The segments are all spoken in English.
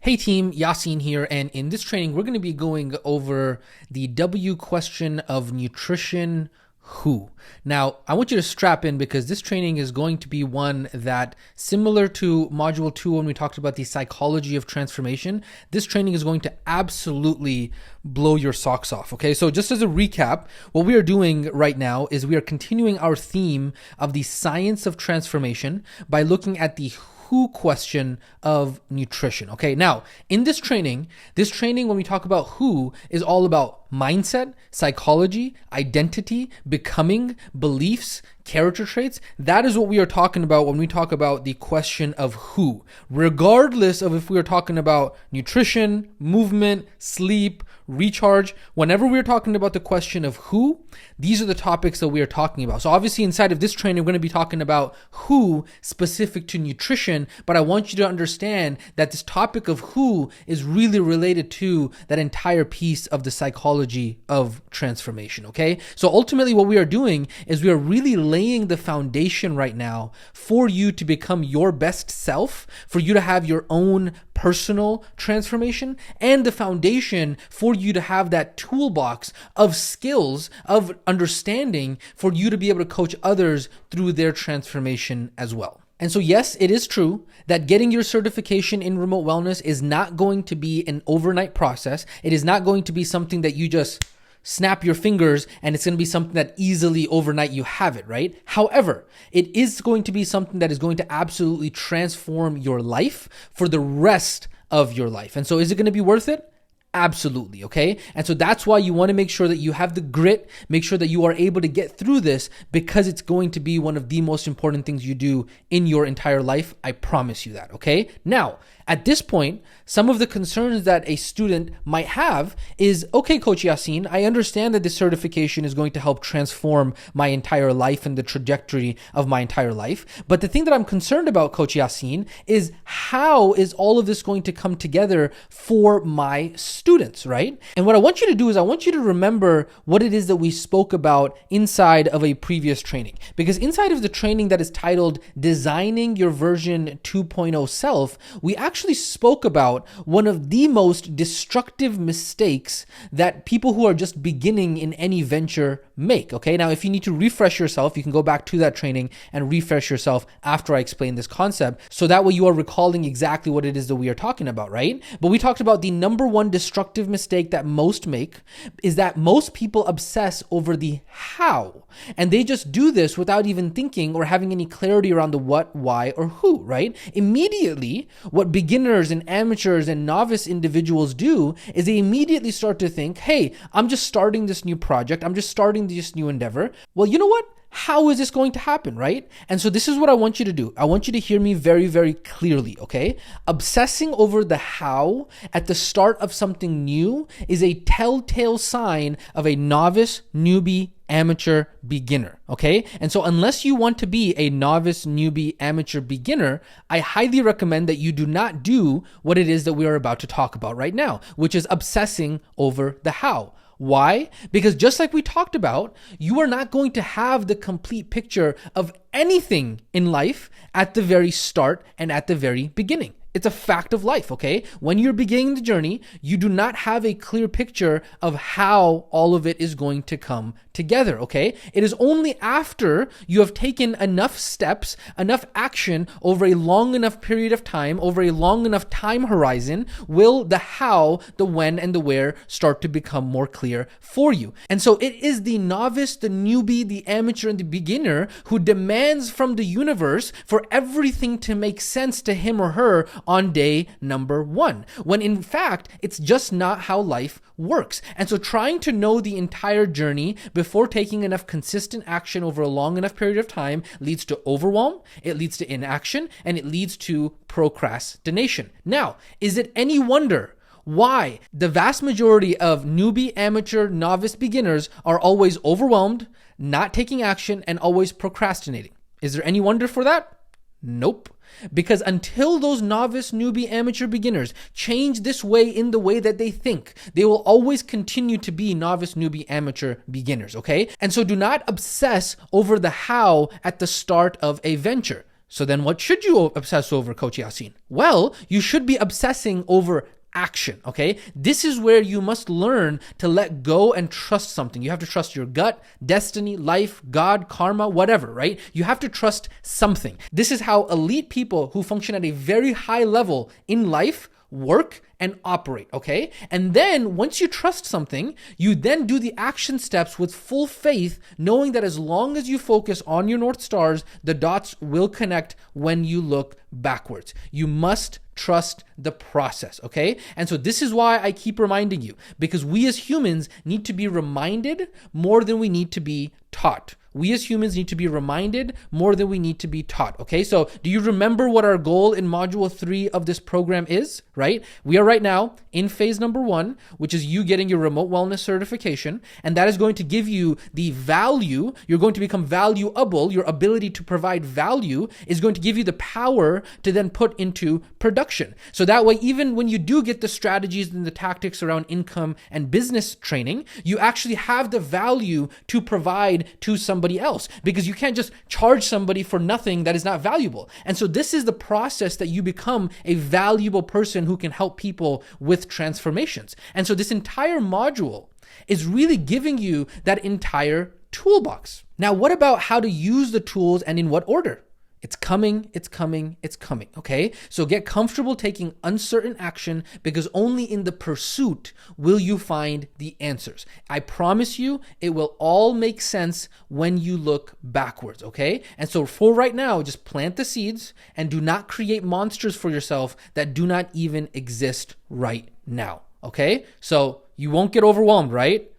Hey team, Yasin here, and in this training, we're going to be going over the W question of nutrition who. Now, I want you to strap in because this training is going to be one that, similar to Module 2 when we talked about the psychology of transformation, this training is going to absolutely blow your socks off, okay? So just as a recap, what we are doing right now is we are continuing our theme of the science of transformation by looking at the who question of nutrition. Okay, now in this training, when we talk about who, is all about mindset, psychology, identity, becoming, beliefs, character traits. That is what we are talking about when we talk about the question of who, regardless of if we are talking about nutrition, movement, sleep, recharge. Whenever we're talking about the question of who, these are the topics that we are talking about. So obviously inside of this training, we're going to be talking about who specific to nutrition, but I want you to understand that this topic of who is really related to that entire piece of the psychology of transformation, okay? So ultimately what we are doing is we are really laying the foundation right now for you to become your best self, for you to have your own personal transformation, and the foundation for you to have that toolbox of skills, of understanding for you to be able to coach others through their transformation as well. And so, yes, it is true that getting your certification in remote wellness is not going to be an overnight process. It is not going to be something that you just snap your fingers and it's going to be something that easily overnight you have it, right? However, it is going to be something that is going to absolutely transform your life for the rest of your life. And so is it going to be worth it? Absolutely, okay? And so that's why you want to make sure that you have the grit, make sure that you are able to get through this, because it's going to be one of the most important things you do in your entire life. I promise you that, okay? Now, at this point, some of the concerns that a student might have is, okay, Coach Yasin, I understand that this certification is going to help transform my entire life and the trajectory of my entire life. But the thing that I'm concerned about, Coach Yasin, is how is all of this going to come together for my students, right? And what I want you to do is I want you to remember what it is that we spoke about inside of a previous training. Because inside of the training that is titled Designing Your Version 2.0 Self, we actually spoke about one of the most destructive mistakes that people who are just beginning in any venture make, okay? Now, if you need to refresh yourself, you can go back to that training and refresh yourself after I explain this concept, so that way you are recalling exactly what it is that we are talking about, right? But we talked about the number one destructive mistake that most make is that most people obsess over the how, and they just do this without even thinking or having any clarity around the what, why, or who, right? Immediately, what beginners and amateurs and novice individuals do is they immediately start to think, hey, I'm just starting this new project. I'm just starting this new endeavor. Well, you know what? How is this going to happen, right? And so this is what I want you to do. I want you to hear me very, very clearly, okay? Obsessing over the how at the start of something new is a telltale sign of a novice, newbie, amateur, beginner, okay? And so unless you want to be a novice, newbie, amateur, beginner, I highly recommend that you do not do what it is that we are about to talk about right now, which is obsessing over the how. Why? Because just like we talked about, you are not going to have the complete picture of anything in life at the very start and at the very beginning. It's a fact of life, okay? When you're beginning the journey, you do not have a clear picture of how all of it is going to come together, okay? It is only after you have taken enough steps, enough action over a long enough period of time, over a long enough time horizon, will the how, the when, and the where start to become more clear for you. And so it is the novice, the newbie, the amateur, and the beginner who demands from the universe for everything to make sense to him or her on day number one, when in fact, it's just not how life works. And so trying to know the entire journey before taking enough consistent action over a long enough period of time leads to overwhelm, it leads to inaction, and it leads to procrastination. Now, is it any wonder why the vast majority of newbie, amateur, novice, beginners are always overwhelmed, not taking action, and always procrastinating? Is there any wonder for that? Nope. Because until those novice, newbie, amateur, beginners change this way in the way that they think, they will always continue to be novice, newbie, amateur, beginners, okay? And so do not obsess over the how at the start of a venture. So then what should you obsess over, Coach Yasin? Well, you should be obsessing over action, okay? This is where you must learn to let go and trust something. You have to trust your gut, destiny, life, God, karma, whatever, right? You have to trust something. This is how elite people who function at a very high level in life work and operate, okay? And then once you trust something, you then do the action steps with full faith, knowing that as long as you focus on your North Stars, the dots will connect when you look backwards. You must trust the process, okay? And so this is why I keep reminding you, because we as humans need to be reminded more than we need to be taught. We as humans need to be reminded more than we need to be taught, okay? So do you remember what our goal in module 3 of this program is, right? We are right now in phase number 1, which is you getting your remote wellness certification. And that is going to give you the value. You're going to become valuable. Your ability to provide value is going to give you the power to then put into production. So that way, even when you do get the strategies and the tactics around income and business training, you actually have the value to provide to somebody else, because you can't just charge somebody for nothing that is not valuable. And so this is the process that you become a valuable person who can help people with transformations. And so this entire module is really giving you that entire toolbox. Now, what about how to use the tools and in what order? It's coming, it's coming, it's coming, okay? So get comfortable taking uncertain action, because only in the pursuit will you find the answers. I promise you, it will all make sense when you look backwards, okay? And so for right now, just plant the seeds and do not create monsters for yourself that do not even exist right now, okay? So you won't get overwhelmed, right?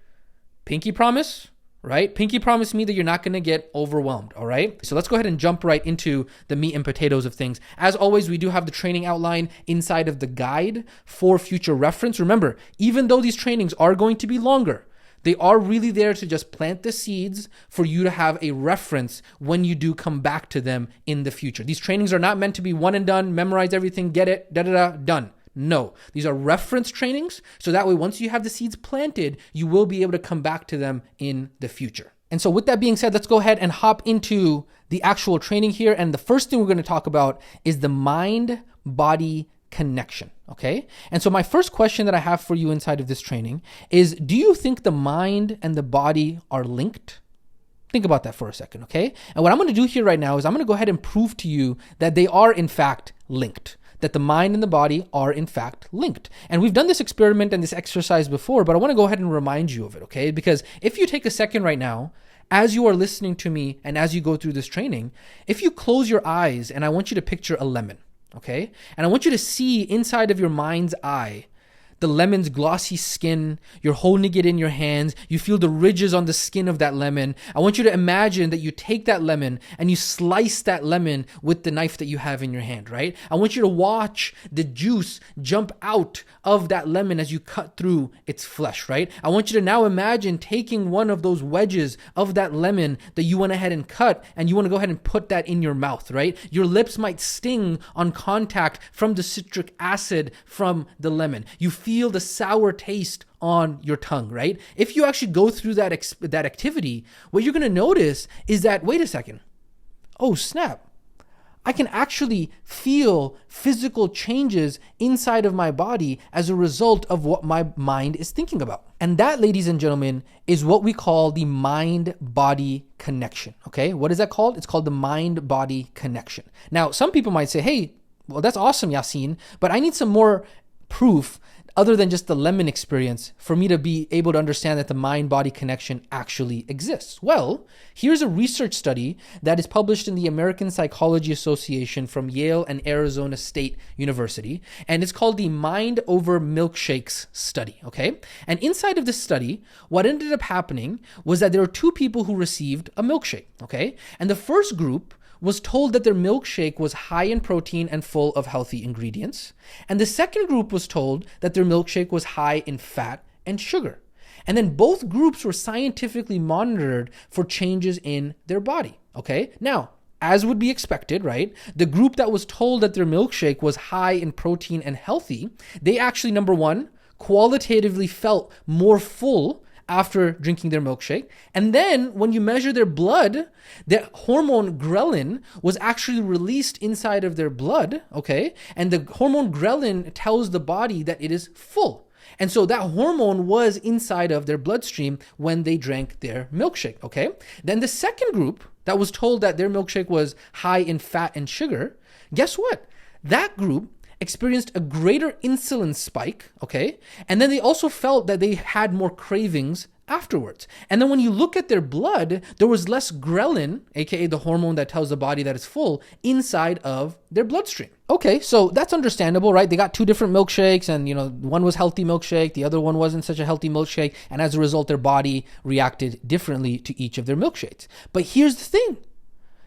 Pinky promise? Right? Pinky promise me that you're not going to get overwhelmed. All right. So let's go ahead and jump right into the meat and potatoes of things. As always, we do have the training outline inside of the guide for future reference. Remember, even though these trainings are going to be longer, they are really there to just plant the seeds for you to have a reference when you do come back to them in the future. These trainings are not meant to be one and done, memorize everything, get it, done. No, these are reference trainings. So that way, once you have the seeds planted, you will be able to come back to them in the future. And so with that being said, let's go ahead and hop into the actual training here. And the first thing we're going to talk about is the mind-body connection, okay? And so my first question that I have for you inside of this training is, do you think the mind and the body are linked? Think about that for a second, okay? And what I'm going to do here right now is I'm going to go ahead and prove to you that they are in fact linked, that the mind and the body are in fact linked. And we've done this experiment and this exercise before, but I want to go ahead and remind you of it, okay? Because if you take a second right now, as you are listening to me and as you go through this training, if you close your eyes and I want you to picture a lemon, okay? And I want you to see inside of your mind's eye the lemon's glossy skin. You're holding it in your hands. You feel the ridges on the skin of that lemon. I want you to imagine that you take that lemon and you slice that lemon with the knife that you have in your hand, right? I want you to watch the juice jump out of that lemon as you cut through its flesh, right? I want you to now imagine taking one of those wedges of that lemon that you went ahead and cut, and you want to go ahead and put that in your mouth, right? Your lips might sting on contact from the citric acid from the lemon. You feel the sour taste on your tongue, right? If you actually go through that activity, what you're going to notice is that, wait a second, oh snap, I can actually feel physical changes inside of my body as a result of what my mind is thinking about. And that, ladies and gentlemen, is what we call the mind-body connection, okay? What is that called? It's called the mind-body connection. Now, some people might say, hey, well, that's awesome, Yasin, but I need some more proof other than just the lemon experience for me to be able to understand that the mind-body connection actually exists. Well, here's a research study that is published in the American Psychology Association from Yale and Arizona State University, and it's called the Mind Over Milkshakes study, okay? And inside of this study, what ended up happening was that there were two people who received a milkshake, okay? And the first group was told that their milkshake was high in protein and full of healthy ingredients. And the second group was told that their milkshake was high in fat and sugar. And then both groups were scientifically monitored for changes in their body, okay? Now, as would be expected, right? The group that was told that their milkshake was high in protein and healthy, they actually, number one, qualitatively felt more full after drinking their milkshake. And then when you measure their blood, the hormone ghrelin was actually released inside of their blood, okay? And the hormone ghrelin tells the body that it is full. And so that hormone was inside of their bloodstream when they drank their milkshake, okay? Then the second group that was told that their milkshake was high in fat and sugar, guess what? That group experienced a greater insulin spike, okay? And then they also felt that they had more cravings afterwards. And then when you look at their blood, there was less ghrelin, aka the hormone that tells the body that it's full, inside of their bloodstream. Okay, so that's understandable, right? They got two different milkshakes, and one was healthy milkshake, the other one wasn't such a healthy milkshake, and as a result, their body reacted differently to each of their milkshakes. But here's the thing.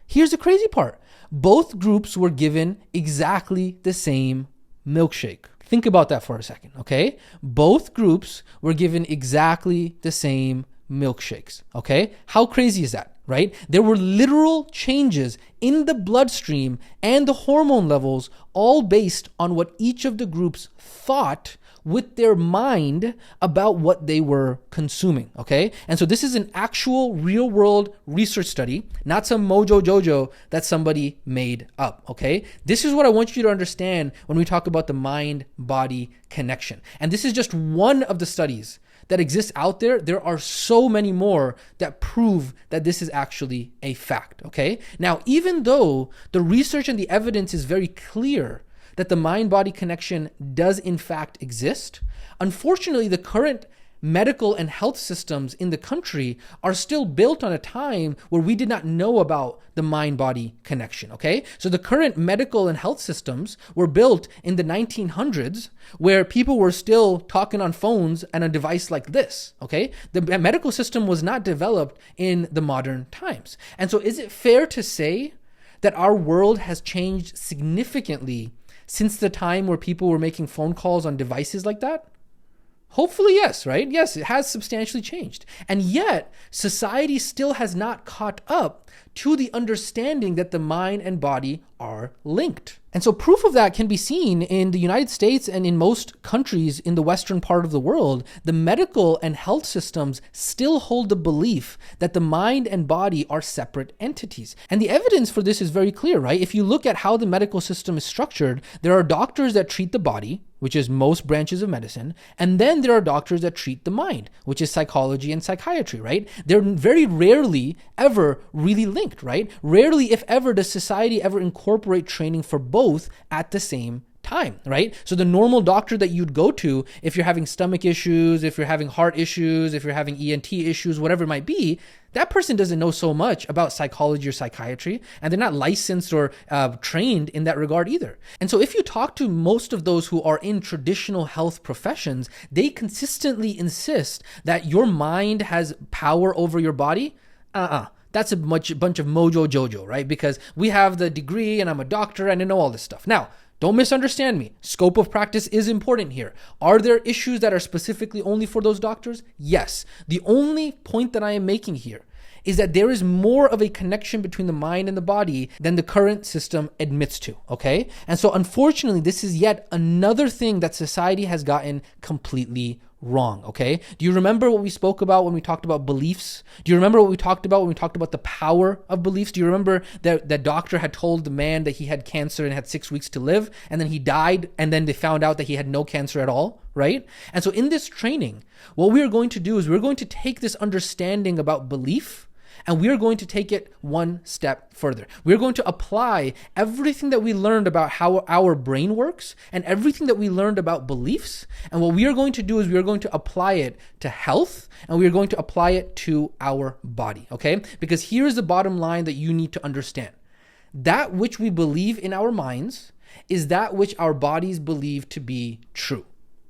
Here's the crazy part. Both groups were given exactly the same milkshake. Think about that for a second, okay? Both groups were given exactly the same milkshakes, okay? How crazy is that, right? There were literal changes in the bloodstream and the hormone levels, all based on what each of the groups thought with their mind about what they were consuming, okay? And so this is an actual real world research study, not some mojo jojo that somebody made up, okay? This is what I want you to understand when we talk about the mind-body connection. And this is just one of the studies that exists out there. There are so many more that prove that this is actually a fact, okay? Now, even though the research and the evidence is very clear that the mind-body connection does in fact exist, unfortunately, the current medical and health systems in the country are still built on a time where we did not know about the mind-body connection, okay? So the current medical and health systems were built in the 1900s, where people were still talking on phones and a device like this, okay? The medical system was not developed in the modern times. And so is it fair to say that our world has changed significantly since the time where people were making phone calls on devices like that? Hopefully, yes, right? Yes, it has substantially changed. And yet, society still has not caught up to the understanding that the mind and body are linked. And so proof of that can be seen in the United States and in most countries in the Western part of the world. The medical and health systems still hold the belief that the mind and body are separate entities. And the evidence for this is very clear, right? If you look at how the medical system is structured, there are doctors that treat the body, which is most branches of medicine, and then there are doctors that treat the mind, which is psychology and psychiatry, right? They're very rarely ever really linked, right? Rarely, if ever, does society ever incorporate training for both at the same time, right? So the normal doctor that you'd go to if you're having stomach issues, if you're having heart issues, if you're having ENT issues, whatever it might be, that person doesn't know so much about psychology or psychiatry, and they're not licensed or trained in that regard either. And so if you talk to most of those who are in traditional health professions, they consistently insist that your mind has power over your body. That's a bunch of mojo jojo, right? Because we have the degree and I'm a doctor and I know all this stuff. Now, don't misunderstand me. Scope of practice is important here. Are there issues that are specifically only for those doctors? Yes. The only point that I am making here is that there is more of a connection between the mind and the body than the current system admits to, okay? And so unfortunately, this is yet another thing that society has gotten completely wrong, okay? Do you remember what we spoke about when we talked about beliefs? Do you remember what we talked about when we talked about the power of beliefs? Do you remember that the doctor had told the man that he had cancer and had 6 weeks to live, and then he died, and then they found out that he had no cancer at all, right? And so in this training, what we are going to do is we're going to take this understanding about belief, and we are going to take it one step further. We're going to apply everything that we learned about how our brain works and everything that we learned about beliefs. And what we are going to do is we are going to apply it to health, and we are going to apply it to our body, okay? Because here's the bottom line that you need to understand. That which we believe in our minds is that which our bodies believe to be true.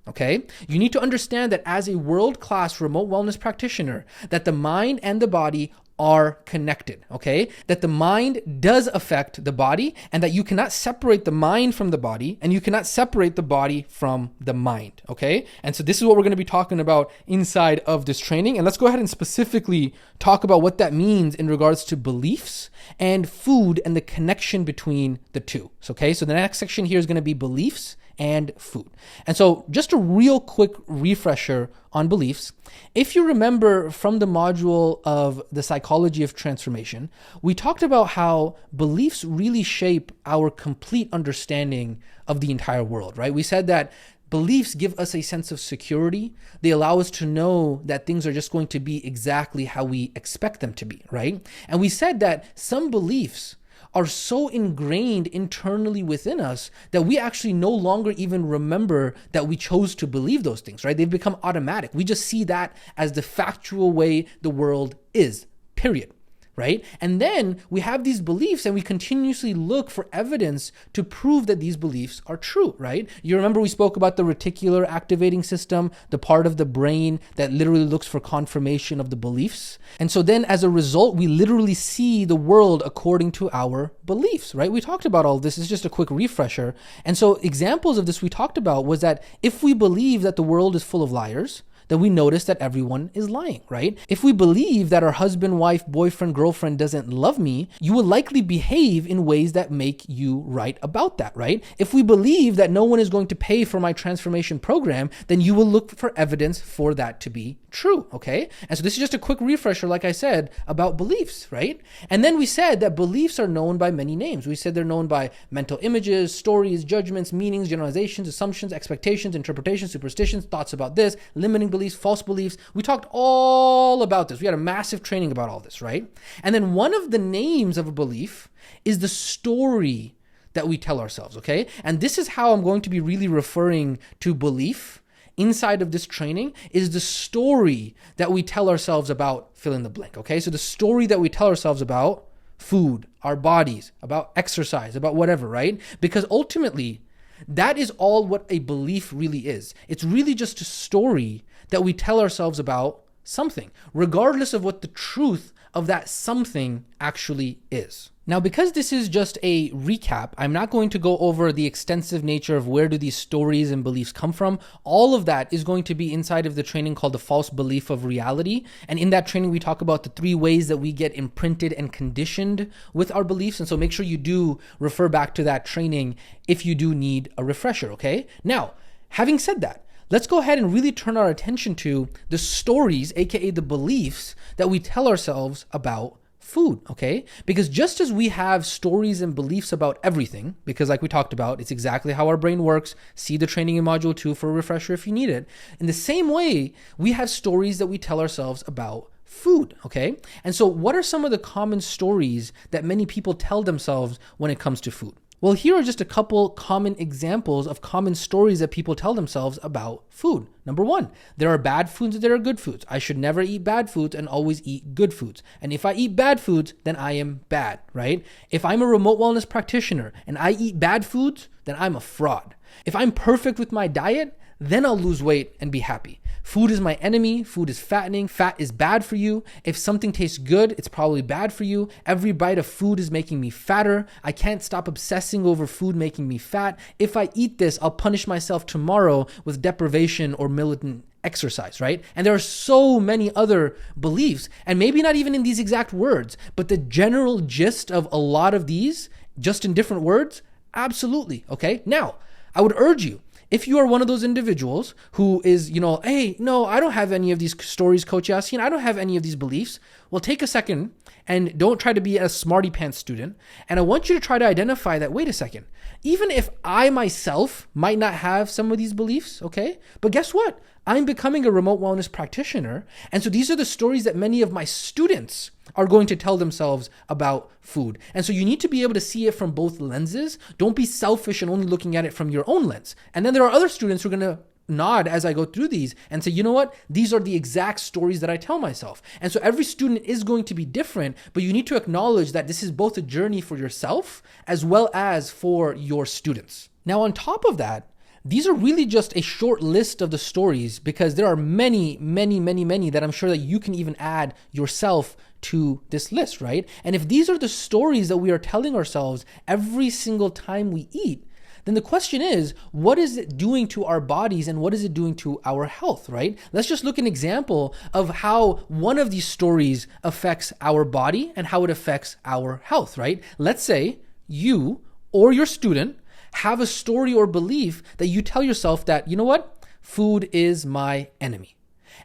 Okay? You need to understand that as a world-class remote wellness practitioner, that the mind and the body are connected, okay? That the mind does affect the body, and that you cannot separate the mind from the body, and you cannot separate the body from the mind, okay? And so this is what we're going to be talking about inside of this training. And let's go ahead and specifically talk about what that means in regards to beliefs and food and the connection between the two. So, okay, so the next section here is going to be beliefs and food. And so just a real quick refresher on beliefs. If you remember from the module of the psychology of transformation, we talked about how beliefs really shape our complete understanding of the entire world, right? We said that beliefs give us a sense of security. They allow us to know that things are just going to be exactly how we expect them to be, right? And we said that some beliefs are so ingrained internally within us that we actually no longer even remember that we chose to believe those things, right? They've become automatic. We just see that as the factual way the world is, period. Right? And then we have these beliefs and we continuously look for evidence to prove that these beliefs are true, right? You remember we spoke about the reticular activating system, the part of the brain that literally looks for confirmation of the beliefs. And so then as a result, we literally see the world according to our beliefs, right? We talked about all this. It's just a quick refresher. And so examples of this we talked about was that if we believe that the world is full of liars, then we notice that everyone is lying, right? If we believe that our husband, wife, boyfriend, girlfriend doesn't love me, you will likely behave in ways that make you right about that, right? If we believe that no one is going to pay for my transformation program, then you will look for evidence for that to be true, okay? And so this is just a quick refresher, like I said, about beliefs, right? And then we said that beliefs are known by many names. We said they're known by mental images, stories, judgments, meanings, generalizations, assumptions, expectations, interpretations, superstitions, thoughts about this, limiting beliefs, false beliefs. We talked all about this. We had a massive training about all this, right? And then one of the names of a belief is the story that we tell ourselves, okay? And this is how I'm going to be really referring to belief inside of this training is the story that we tell ourselves about fill in the blank, okay? So the story that we tell ourselves about food, our bodies, about exercise, about whatever, right? Because ultimately, that is all what a belief really is. It's really just a story that we tell ourselves about something, regardless of what the truth of that something actually is. Now, because this is just a recap, I'm not going to go over the extensive nature of where do these stories and beliefs come from. All of that is going to be inside of the training called the false belief of reality. And in that training, we talk about the 3 ways that we get imprinted and conditioned with our beliefs. And so make sure you do refer back to that training if you do need a refresher, okay? Now, having said that, let's go ahead and really turn our attention to the stories, aka the beliefs that we tell ourselves about food, okay? Because just as we have stories and beliefs about everything, because like we talked about, it's exactly how our brain works. See the training in module 2 for a refresher if you need it. In the same way, we have stories that we tell ourselves about food, okay? And so what are some of the common stories that many people tell themselves when it comes to food? Well, here are just a couple common examples of common stories that people tell themselves about food. Number 1, there are bad foods and there are good foods. I should never eat bad foods and always eat good foods. And if I eat bad foods, then I am bad, right? If I'm a remote wellness practitioner and I eat bad foods, then I'm a fraud. If I'm perfect with my diet, then I'll lose weight and be happy. Food is my enemy. Food is fattening. Fat is bad for you. If something tastes good, it's probably bad for you. Every bite of food is making me fatter. I can't stop obsessing over food making me fat. If I eat this, I'll punish myself tomorrow with deprivation or militant exercise, right? And there are so many other beliefs, and maybe not even in these exact words, but the general gist of a lot of these, just in different words, absolutely, okay? Now, I would urge you, if you are one of those individuals who is, hey, no, I don't have any of these stories, Coach Yasin, I don't have any of these beliefs, well, take a second and don't try to be a smarty pants student. And I want you to try to identify that, wait a second, even if I myself might not have some of these beliefs, okay, but guess what? I'm becoming a remote wellness practitioner. And so these are the stories that many of my students are going to tell themselves about food. And so you need to be able to see it from both lenses. Don't be selfish and only looking at it from your own lens. And then there are other students who are going to nod as I go through these and say, you know what? These are the exact stories that I tell myself. And so every student is going to be different, but you need to acknowledge that this is both a journey for yourself as well as for your students. Now, on top of that, these are really just a short list of the stories because there are many that I'm sure that you can even add yourself to this list, right? And if these are the stories that we are telling ourselves every single time we eat, then the question is, what is it doing to our bodies and what is it doing to our health, right? Let's just look at an example of how one of these stories affects our body and how it affects our health, right? Let's say you or your student have a story or belief that you tell yourself that, you know what? Food is my enemy.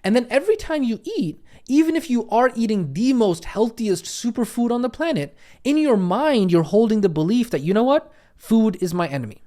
And then every time you eat, even if you are eating the most healthiest superfood on the planet, in your mind, you're holding the belief that, you know what? Food is my enemy.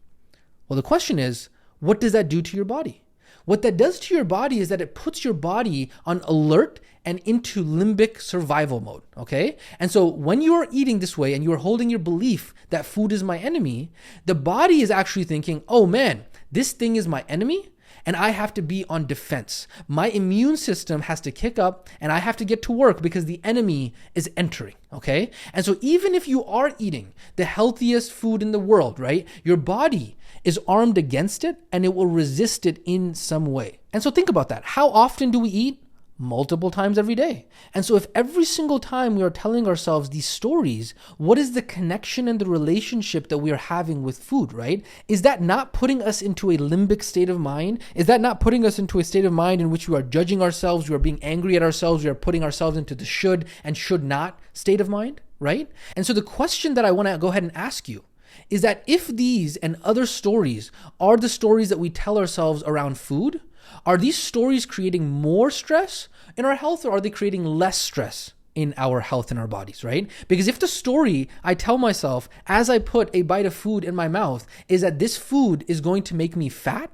Well, the question is, what does that do to your body? What that does to your body is that it puts your body on alert and into limbic survival mode, okay? And so when you are eating this way and you are holding your belief that food is my enemy, the body is actually thinking, oh man, this thing is my enemy and I have to be on defense. My immune system has to kick up and I have to get to work because the enemy is entering, okay? And so even if you are eating the healthiest food in the world, right, your body is armed against it and it will resist it in some way. And so think about that. How often do we eat? Multiple times every day. And so if every single time we are telling ourselves these stories, what is the connection and the relationship that we are having with food, right? Is that not putting us into a limbic state of mind? Is that not putting us into a state of mind in which we are judging ourselves, we are being angry at ourselves, we are putting ourselves into the should and should not state of mind, right? And so the question that I want to go ahead and ask you is that if these and other stories are the stories that we tell ourselves around food, are these stories creating more stress in our health or are they creating less stress in our health and our bodies, right? Because if the story I tell myself as I put a bite of food in my mouth is that this food is going to make me fat,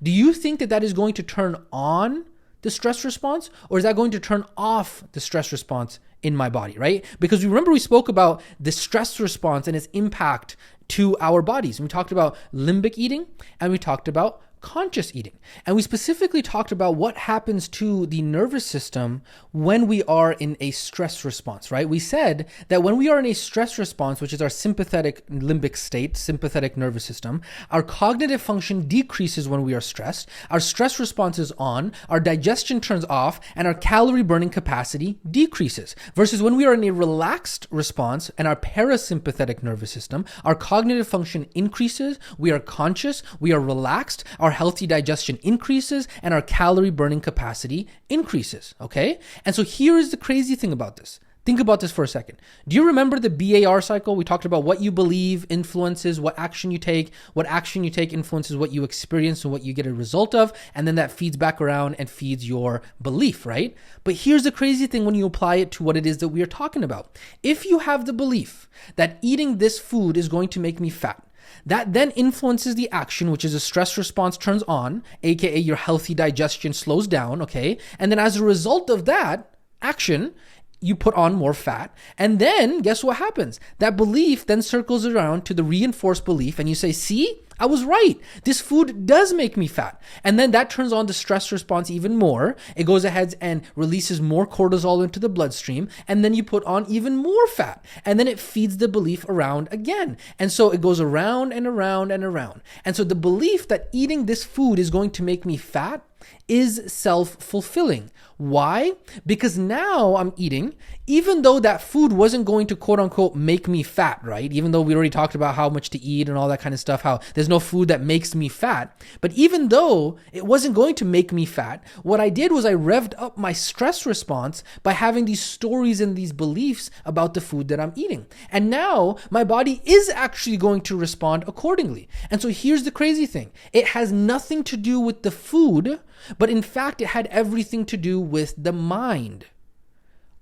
do you think that that is going to turn on the stress response or is that going to turn off the stress response in my body, right? Because remember we spoke about the stress response and its impact to our bodies. And we talked about limbic eating and we talked about conscious eating. And we specifically talked about what happens to the nervous system when we are in a stress response, right? We said that when we are in a stress response, which is our sympathetic limbic state, sympathetic nervous system, our cognitive function decreases when we are stressed, our stress response is on, our digestion turns off, and our calorie burning capacity decreases. Versus when we are in a relaxed response and our parasympathetic nervous system, our cognitive function increases, we are conscious, we are relaxed, our healthy digestion increases and our calorie burning capacity increases, okay? And so here is the crazy thing about this. Think about this for a second. Do you remember the BAR cycle? We talked about what you believe influences what action you take influences what you experience and what you get a result of, and then that feeds back around and feeds your belief, right? But here's the crazy thing when you apply it to what it is that we are talking about. If you have the belief that eating this food is going to make me fat, that then influences the action, which is a stress response turns on, aka your healthy digestion slows down, okay? And then as a result of that action, you put on more fat. And then guess what happens? That belief then circles around to the reinforced belief and you say, see, I was right. This food does make me fat. And then that turns on the stress response even more. It goes ahead and releases more cortisol into the bloodstream. And then you put on even more fat. And then it feeds the belief around again. And so it goes around and around and around. And so the belief that eating this food is going to make me fat is self-fulfilling. Why? Because now I'm eating, even though that food wasn't going to quote unquote make me fat, right? Even though we already talked about how much to eat and all that kind of stuff, how there's no food that makes me fat. But even though it wasn't going to make me fat, what I did was I revved up my stress response by having these stories and these beliefs about the food that I'm eating. And now my body is actually going to respond accordingly. And so here's the crazy thing. It has nothing to do with the food, but in fact, it had everything to do with the mind.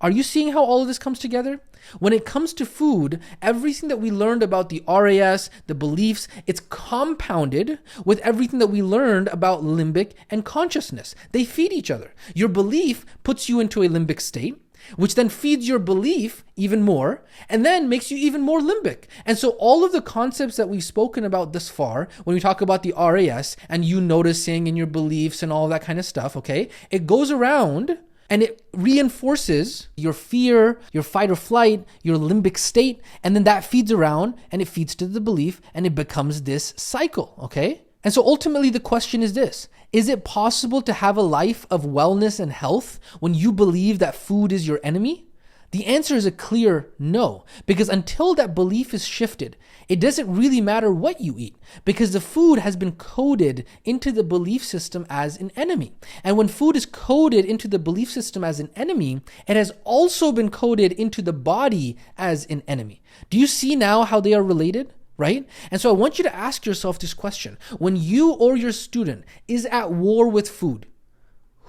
Are you seeing how all of this comes together? When it comes to food, everything that we learned about the RAS, the beliefs, it's compounded with everything that we learned about limbic and consciousness. They feed each other. Your belief puts you into a limbic state, which then feeds your belief even more, and then makes you even more limbic. And so all of the concepts that we've spoken about thus far, when we talk about the RAS and you noticing and your beliefs and all that kind of stuff, okay, it goes around and it reinforces your fear, your fight or flight, your limbic state, and then that feeds around and it feeds to the belief and it becomes this cycle, okay? And so ultimately the question is this: is it possible to have a life of wellness and health when you believe that food is your enemy? The answer is a clear no, because until that belief is shifted, it doesn't really matter what you eat, because the food has been coded into the belief system as an enemy. And when food is coded into the belief system as an enemy, it has also been coded into the body as an enemy. Do you see now how they are related? right? And so I want you to ask yourself this question. When you or your student is at war with food,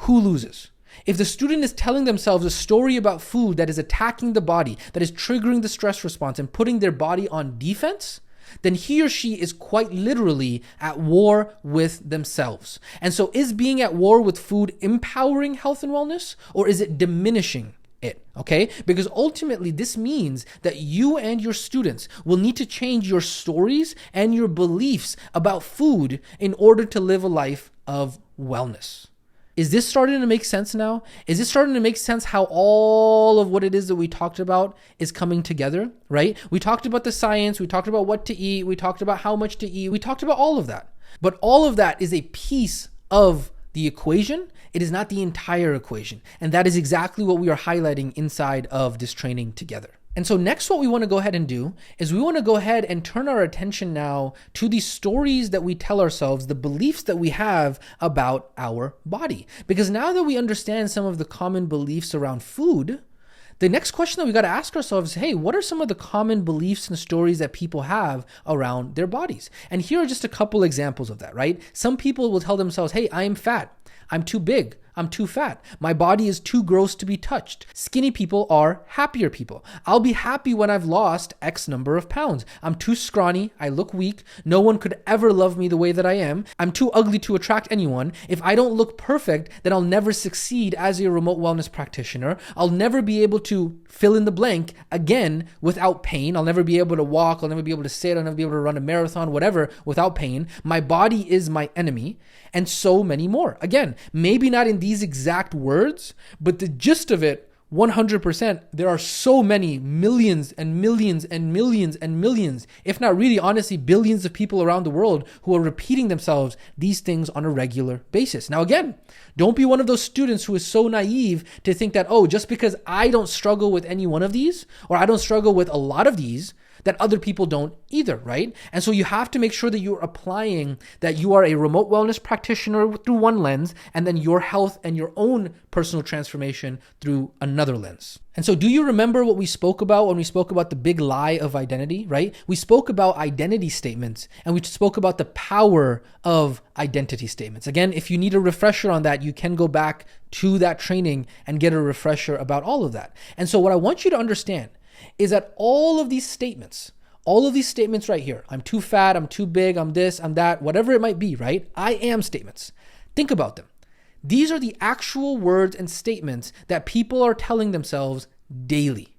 who loses? If the student is telling themselves a story about food that is attacking the body, that is triggering the stress response and putting their body on defense, then he or she is quite literally at war with themselves. And so is being at war with food empowering health and wellness, or is it diminishing it? Okay? Because ultimately this means that you and your students will need to change your stories and your beliefs about food in order to live a life of wellness. Is this starting to make sense now? Is this starting to make sense how all of what it is that we talked about is coming together, right? We talked about the science, we talked about what to eat, we talked about how much to eat, we talked about all of that. But all of that is a piece of the equation. It is not the entire equation. And that is exactly what we are highlighting inside of this training together. And so next, what we want to go ahead and do is we want to go ahead and turn our attention now to the stories that we tell ourselves, the beliefs that we have about our body. Because now that we understand some of the common beliefs around food, the next question that we got to ask ourselves is, hey, what are some of the common beliefs and stories that people have around their bodies? And here are just a couple examples of that, right? Some people will tell themselves, hey, I am fat. I'm too big. I'm too fat. My body is too gross to be touched. Skinny people are happier people. I'll be happy when I've lost X number of pounds. I'm too scrawny. I look weak. No one could ever love me the way that I am. I'm too ugly to attract anyone. If I don't look perfect, then I'll never succeed as a remote wellness practitioner. I'll never be able to fill in the blank again without pain. I'll never be able to walk. I'll never be able to sit. I'll never be able to run a marathon, whatever, without pain. My body is my enemy, and so many more. Again, maybe not in these exact words, but the gist of it, 100%, there are so many millions and millions and millions and millions, if not really honestly billions of people around the world who are repeating themselves these things on a regular basis. Now again, don't be one of those students who is so naive to think that, oh, just because I don't struggle with any one of these, or I don't struggle with a lot of these, that other people don't either, right? And so you have to make sure that you're applying that you are a remote wellness practitioner through one lens, and then your health and your own personal transformation through another lens. And so do you remember what we spoke about when we spoke about the big lie of identity, right? We spoke about identity statements, and we spoke about the power of identity statements. Again, if you need a refresher on that, you can go back to that training and get a refresher about all of that. And so what I want you to understand is that all of these statements right here, I'm too fat, I'm too big, I'm this, I'm that, whatever it might be, right? I am statements. Think about them. These are the actual words and statements that people are telling themselves daily.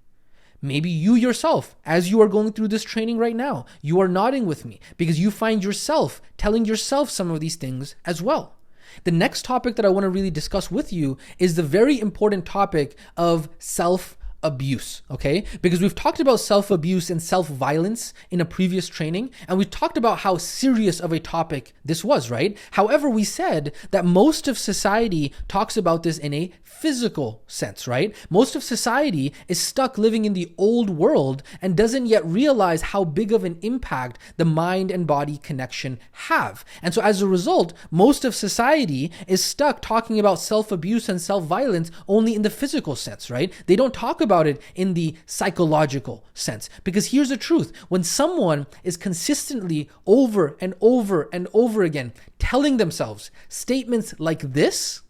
Maybe you yourself, as you are going through this training right now, you are nodding with me because you find yourself telling yourself some of these things as well. The next topic that I want to really discuss with you is the very important topic of self-abuse, okay? Because we've talked about self-abuse and self-violence in a previous training, and we've talked about how serious of a topic this was, right? However, we said that most of society talks about this in a physical sense, right? Most of society is stuck living in the old world and doesn't yet realize how big of an impact the mind and body connection have. And so as a result, most of society is stuck talking about self-abuse and self-violence only in the physical sense, right? They don't talk about it in the psychological sense. Because here's the truth. When someone is consistently over and over and over again telling themselves statements like this,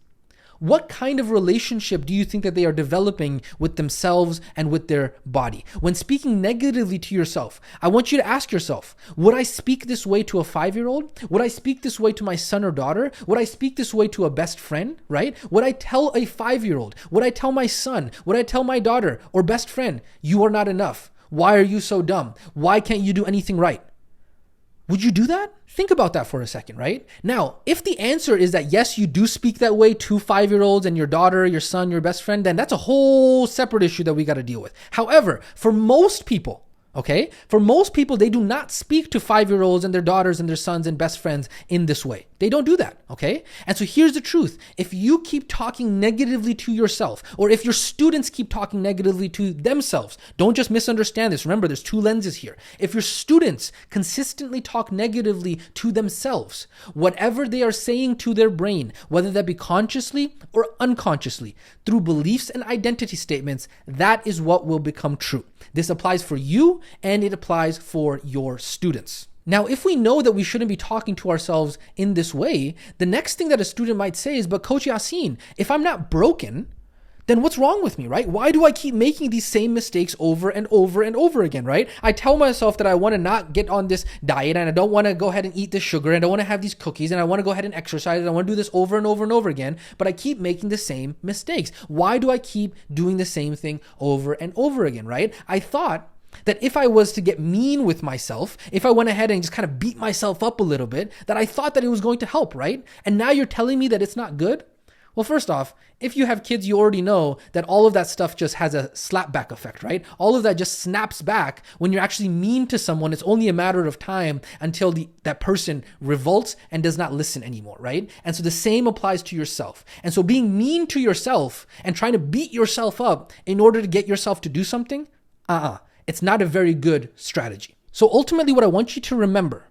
what kind of relationship do you think that they are developing with themselves and with their body? When speaking negatively to yourself, I want you to ask yourself, would I speak this way to a 5-year-old? Would I speak this way to my son or daughter? Would I speak this way to a best friend, right? Would I tell a 5-year-old? Would I tell my son? Would I tell my daughter or best friend, you are not enough? Why are you so dumb? Why can't you do anything right? Would you do that? Think about that for a second, right? Now, if the answer is that yes, you do speak that way to 5-year-olds and your daughter, your son, your best friend, then that's a whole separate issue that we got to deal with. However, for most people, okay? For most people, they do not speak to 5-year-olds and their daughters and their sons and best friends in this way. They don't do that, okay? And so here's the truth. If you keep talking negatively to yourself, or if your students keep talking negatively to themselves, don't just misunderstand this. Remember, there's two lenses here. If your students consistently talk negatively to themselves, whatever they are saying to their brain, whether that be consciously or unconsciously, through beliefs and identity statements, that is what will become true. This applies for you and it applies for your students. Now, if we know that we shouldn't be talking to ourselves in this way, the next thing that a student might say is, but Coach Yasin, if I'm not broken, then what's wrong with me, right? Why do I keep making these same mistakes over and over and over again, right? I tell myself that I want to not get on this diet and I don't want to go ahead and eat this sugar and I don't want to have these cookies and I want to go ahead and exercise and I want to do this over and over and over again, but I keep making the same mistakes. Why do I keep doing the same thing over and over again, right? I thought that if I was to get mean with myself, if I went ahead and just kind of beat myself up a little bit, that I thought that it was going to help, right? And now you're telling me that it's not good? Well, first off, if you have kids, you already know that all of that stuff just has a slapback effect, right? All of that just snaps back. When you're actually mean to someone, it's only a matter of time until that person revolts and does not listen anymore, right? And so the same applies to yourself. And so being mean to yourself and trying to beat yourself up in order to get yourself to do something, it's not a very good strategy. So ultimately, what I want you to remember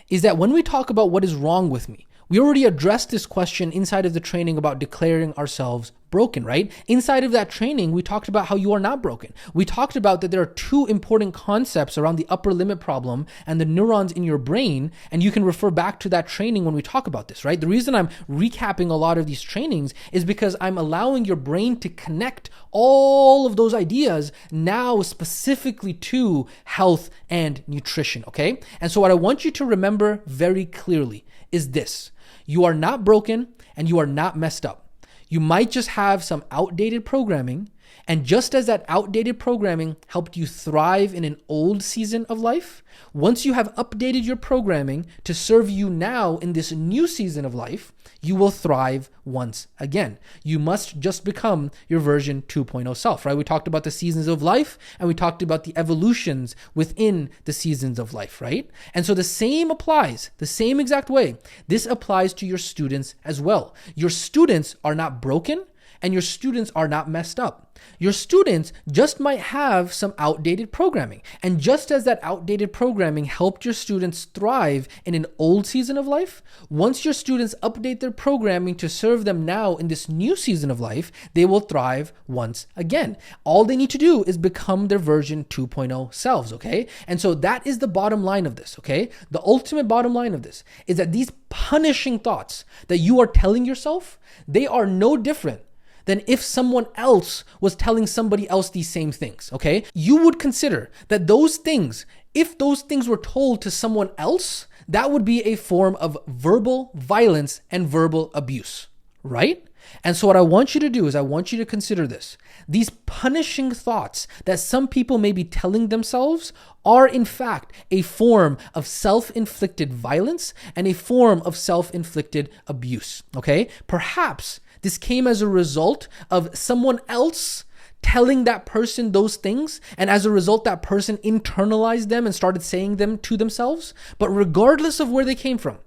is that when we talk about what is wrong with me, we already addressed this question inside of the training about declaring ourselves broken, right? Inside of that training, we talked about how you are not broken. We talked about that there are two important concepts around the upper limit problem and the neurons in your brain, and you can refer back to that training when we talk about this, right? The reason I'm recapping a lot of these trainings is because I'm allowing your brain to connect all of those ideas now specifically to health and nutrition, okay? And so what I want you to remember very clearly is this. You are not broken and you are not messed up. You might just have some outdated programming, and just as that outdated programming helped you thrive in an old season of life, once you have updated your programming to serve you now in this new season of life, you will thrive once again. You must just become your version 2.0 self, right? We talked about the seasons of life and we talked about the evolutions within the seasons of life, right? And so the same applies, the same exact way. This applies to your students as well. Your students are not broken and your students are not messed up. Your students just might have some outdated programming. And just as that outdated programming helped your students thrive in an old season of life, once your students update their programming to serve them now in this new season of life, they will thrive once again. All they need to do is become their version 2.0 selves, okay? And so that is the bottom line of this, okay? The ultimate bottom line of this is that these punishing thoughts that you are telling yourself, they are no different than if someone else was telling somebody else these same things, okay? You would consider that those things, if those things were told to someone else, that would be a form of verbal violence and verbal abuse, right? And so what I want you to do is I want you to consider this. These punishing thoughts that some people may be telling themselves are in fact a form of self-inflicted violence and a form of self-inflicted abuse, okay? Perhaps this came as a result of someone else telling that person those things, and as a result, that person internalized them and started saying them to themselves. But regardless of where they came from,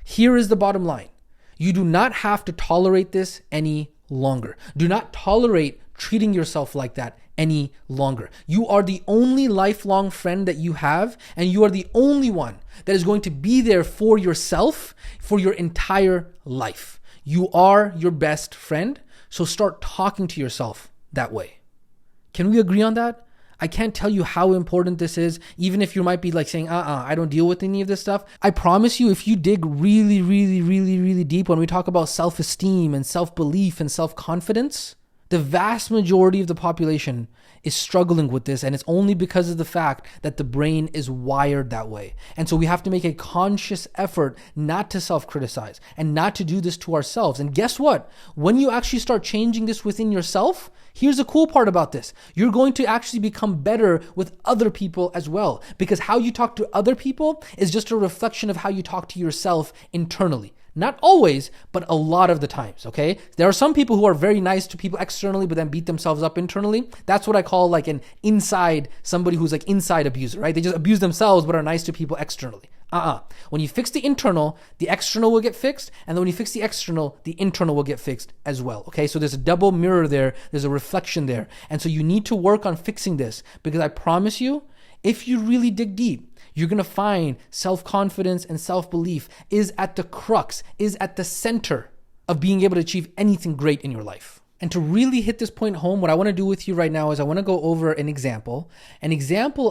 here is the bottom line. You do not have to tolerate this any longer. Do not tolerate treating yourself like that any longer. You are the only lifelong friend that you have, and you are the only one that is going to be there for yourself for your entire life. You are your best friend, so start talking to yourself that way. Can we agree on that? I can't tell you how important this is, even if you might be like saying, I don't deal with any of this stuff. I promise you, if you dig really, really, really, really deep when we talk about self-esteem and self-belief and self-confidence, the vast majority of the population is struggling with this, and it's only because of the fact that the brain is wired that way. And so we have to make a conscious effort not to self-criticize and not to do this to ourselves. And guess what? When you actually start changing this within yourself, here's the cool part about this. You're going to actually become better with other people as well, because how you talk to other people is just a reflection of how you talk to yourself internally. Not always, but a lot of the times, okay? There are some people who are very nice to people externally, but then beat themselves up internally. That's what I call like somebody who's like inside abuser, right? They just abuse themselves, but are nice to people externally. When you fix the internal, the external will get fixed. And then when you fix the external, the internal will get fixed as well, okay? So there's a double mirror there. There's a reflection there. And so you need to work on fixing this, because I promise you, if you really dig deep, you're going to find self-confidence and self-belief is at the crux, is at the center of being able to achieve anything great in your life. And to really hit this point home, what I want to do with you right now is I want to go over an example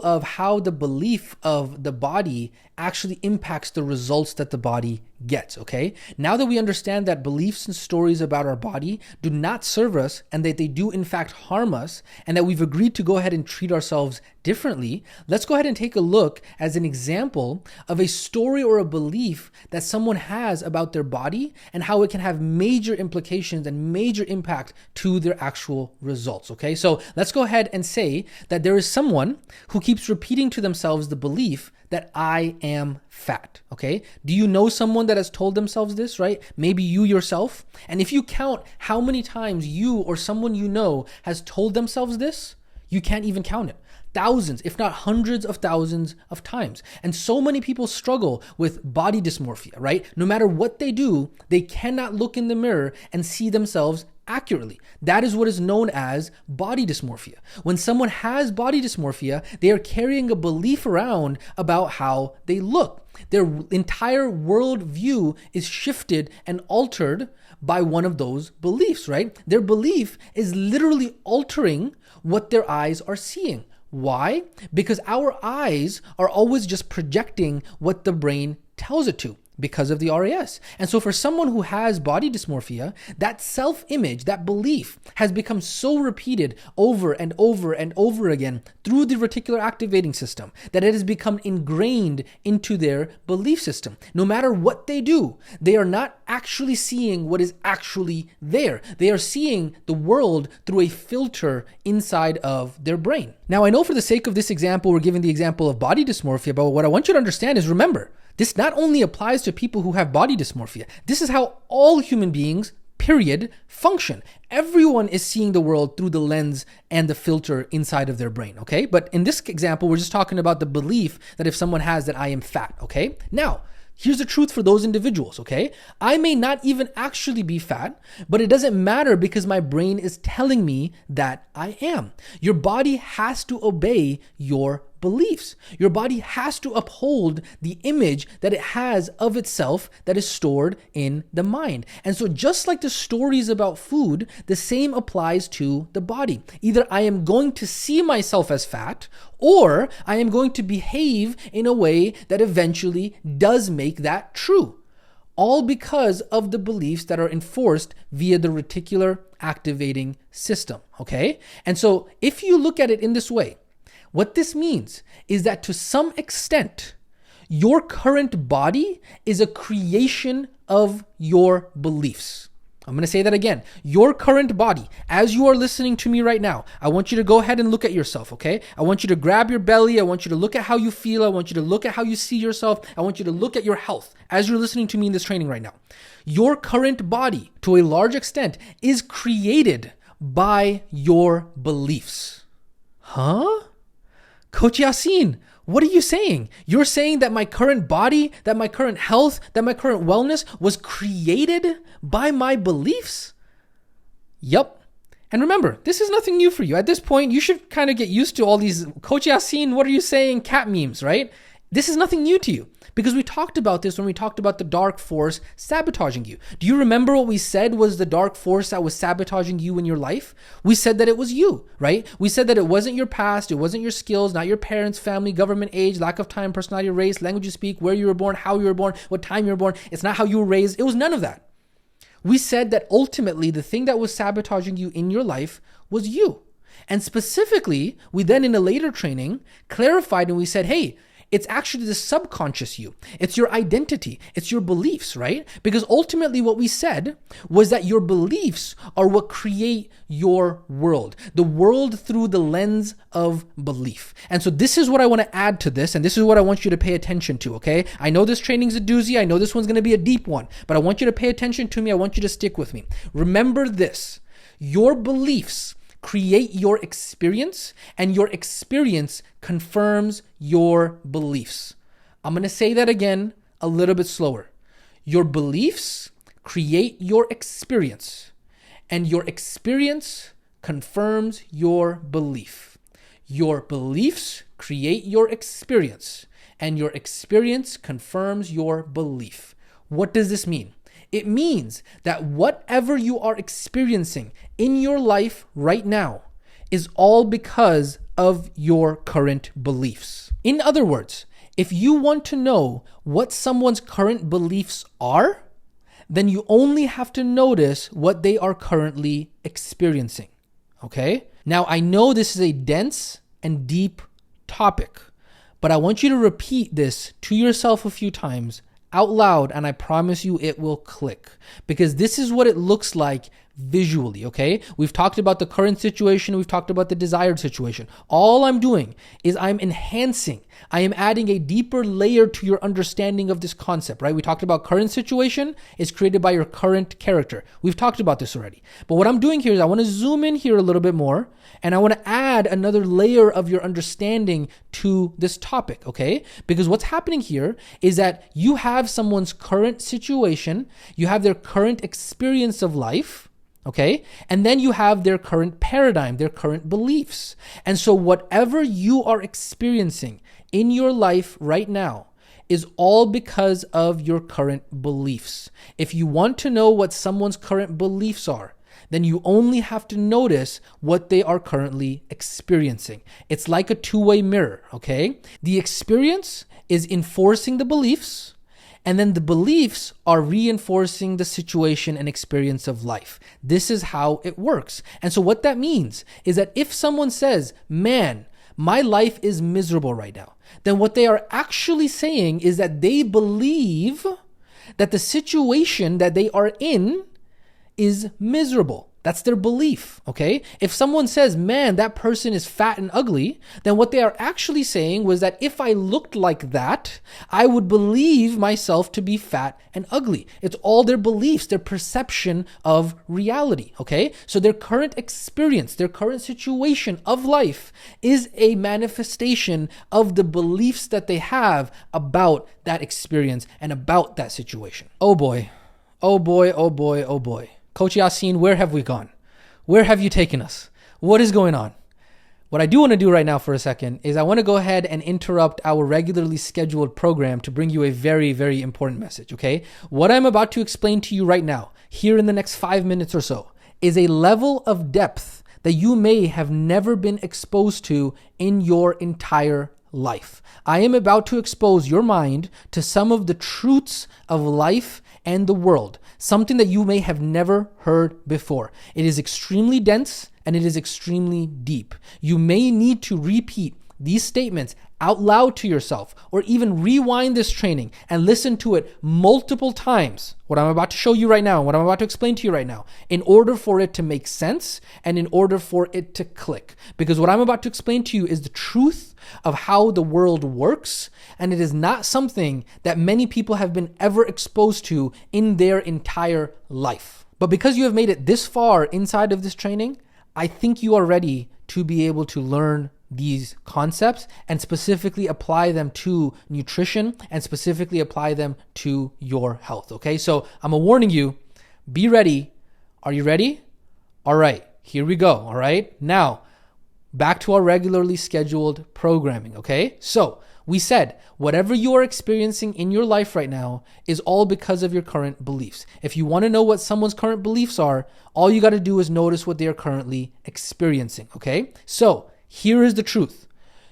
of how the belief of the body actually impacts the results that the body gets, okay? Now that we understand that beliefs and stories about our body do not serve us and that they do in fact harm us, and that we've agreed to go ahead and treat ourselves differently, let's go ahead and take a look as an example of a story or a belief that someone has about their body and how it can have major implications and major impact to their actual results, okay? So let's go ahead and say that there is someone who keeps repeating to themselves the belief that I am fat, okay? Do you know someone that has told themselves this, right? Maybe you yourself. And if you count how many times you or someone you know has told themselves this, you can't even count it. Thousands, if not hundreds of thousands of times. And so many people struggle with body dysmorphia, right? No matter what they do, they cannot look in the mirror and see themselves accurately. That is what is known as body dysmorphia. When someone has body dysmorphia, they are carrying a belief around about how they look. Their entire worldview is shifted and altered by one of those beliefs, right? Their belief is literally altering what their eyes are seeing. Why? Because our eyes are always just projecting what the brain tells it to, because of the RAS. And so for someone who has body dysmorphia, that self-image, that belief has become so repeated over and over and over again through the reticular activating system that it has become ingrained into their belief system. No matter what they do, they are not actually seeing what is actually there. They are seeing the world through a filter inside of their brain. Now, I know for the sake of this example, we're giving the example of body dysmorphia, but what I want you to understand is, remember, this not only applies to people who have body dysmorphia. This is how all human beings, period, function. Everyone is seeing the world through the lens and the filter inside of their brain, okay? But in this example, we're just talking about the belief that if someone has that I am fat, okay? Now, here's the truth for those individuals, okay? I may not even actually be fat, but it doesn't matter because my brain is telling me that I am. Your body has to obey your beliefs. Your body has to uphold the image that it has of itself that is stored in the mind. And so just like the stories about food, the same applies to the body. Either I am going to see myself as fat, or I am going to behave in a way that eventually does make that true. All because of the beliefs that are enforced via the reticular activating system, okay? And so if you look at it in this way, what this means is that to some extent, your current body is a creation of your beliefs. I'm going to say that again. Your current body, as you are listening to me right now, I want you to go ahead and look at yourself, okay? I want you to grab your belly. I want you to look at how you feel. I want you to look at how you see yourself. I want you to look at your health as you're listening to me in this training right now. Your current body, to a large extent, is created by your beliefs. Huh? Coach Yasin, what are you saying? You're saying that my current body, that my current health, that my current wellness was created by my beliefs? Yup. And remember, this is nothing new for you. At this point, you should kind of get used to all these Coach Yasin, what are you saying, cat memes, right? This is nothing new to you because we talked about this when we talked about the dark force sabotaging you. Do you remember what we said was the dark force that was sabotaging you in your life? We said that it was you, right? We said that it wasn't your past, it wasn't your skills, not your parents, family, government, age, lack of time, personality, race, language you speak, where you were born, how you were born, what time you were born. It's not how you were raised. It was none of that. We said that ultimately the thing that was sabotaging you in your life was you. And specifically, we then in a later training clarified and we said, hey, it's actually the subconscious you. It's your identity. It's your beliefs, right? Because ultimately what we said was that your beliefs are what create your world. The world through the lens of belief. And so this is what I want to add to this, and this is what I want you to pay attention to, okay? I know this training's a doozy. I know this one's going to be a deep one, but I want you to pay attention to me. I want you to stick with me. Remember this. Your beliefs create your experience, and your experience confirms your beliefs. I'm going to say that again a little bit slower. Your beliefs create your experience, and your experience confirms your belief. Your beliefs create your experience, and your experience confirms your belief. What does this mean? It means that whatever you are experiencing in your life right now is all because of your current beliefs. In other words, if you want to know what someone's current beliefs are, then you only have to notice what they are currently experiencing. Okay? Now, I know this is a dense and deep topic, but I want you to repeat this to yourself a few times out loud, and I promise you it will click, because this is what it looks like visually, okay? We've talked about the current situation, we've talked about the desired situation. All I'm doing is I'm enhancing, I am adding a deeper layer to your understanding of this concept, right? We talked about current situation is created by your current character. We've talked about this already. But what I'm doing here is I want to zoom in here a little bit more, and I want to add another layer of your understanding to this topic, okay? Because what's happening here is that you have someone's current situation, you have their current experience of life, okay? And then you have their current paradigm, their current beliefs. And so whatever you are experiencing in your life right now is all because of your current beliefs. If you want to know what someone's current beliefs are, then you only have to notice what they are currently experiencing. It's like a two-way mirror, okay? The experience is enforcing the beliefs, and then the beliefs are reinforcing the situation and experience of life. This is how it works. And so what that means is that if someone says, man, my life is miserable right now, then what they are actually saying is that they believe that the situation that they are in is miserable. That's their belief, okay? If someone says, man, that person is fat and ugly, then what they are actually saying was that if I looked like that, I would believe myself to be fat and ugly. It's all their beliefs, their perception of reality, okay? So their current experience, their current situation of life is a manifestation of the beliefs that they have about that experience and about that situation. Oh boy, oh boy, oh boy, oh boy. Coach Yasin, where have we gone? Where have you taken us? What is going on? What I do want to do right now for a second is I want to go ahead and interrupt our regularly scheduled program to bring you a very, very important message, okay? What I'm about to explain to you right now, here in the next 5 minutes or so, is a level of depth that you may have never been exposed to in your entire life. I am about to expose your mind to some of the truths of life and the world, something that you may have never heard before. It is extremely dense and it is extremely deep. You may need to repeat these statements out loud to yourself, or even rewind this training and listen to it multiple times, what I'm about to show you right now, what I'm about to explain to you right now, in order for it to make sense and in order for it to click. Because what I'm about to explain to you is the truth of how the world works, and it is not something that many people have been ever exposed to in their entire life. But because you have made it this far inside of this training, I think you are ready to be able to learn these concepts and specifically apply them to nutrition and specifically apply them to your health. Okay, so I'm warning you, be ready. Are you ready? All right, here we go. All right, now back to our regularly scheduled programming. Okay, so we said whatever you are experiencing in your life right now is all because of your current beliefs. If you want to know what someone's current beliefs are, all you got to do is notice what they are currently experiencing. Okay, so here is the truth.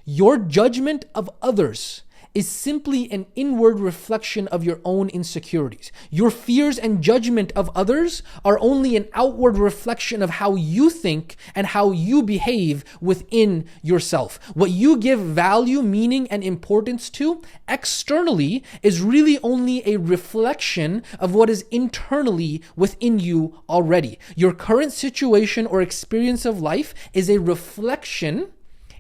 Your judgment of others is simply an inward reflection of your own insecurities. Your fears and judgment of others are only an outward reflection of how you think and how you behave within yourself. What you give value, meaning, and importance to externally is really only a reflection of what is internally within you already. Your current situation or experience of life is a reflection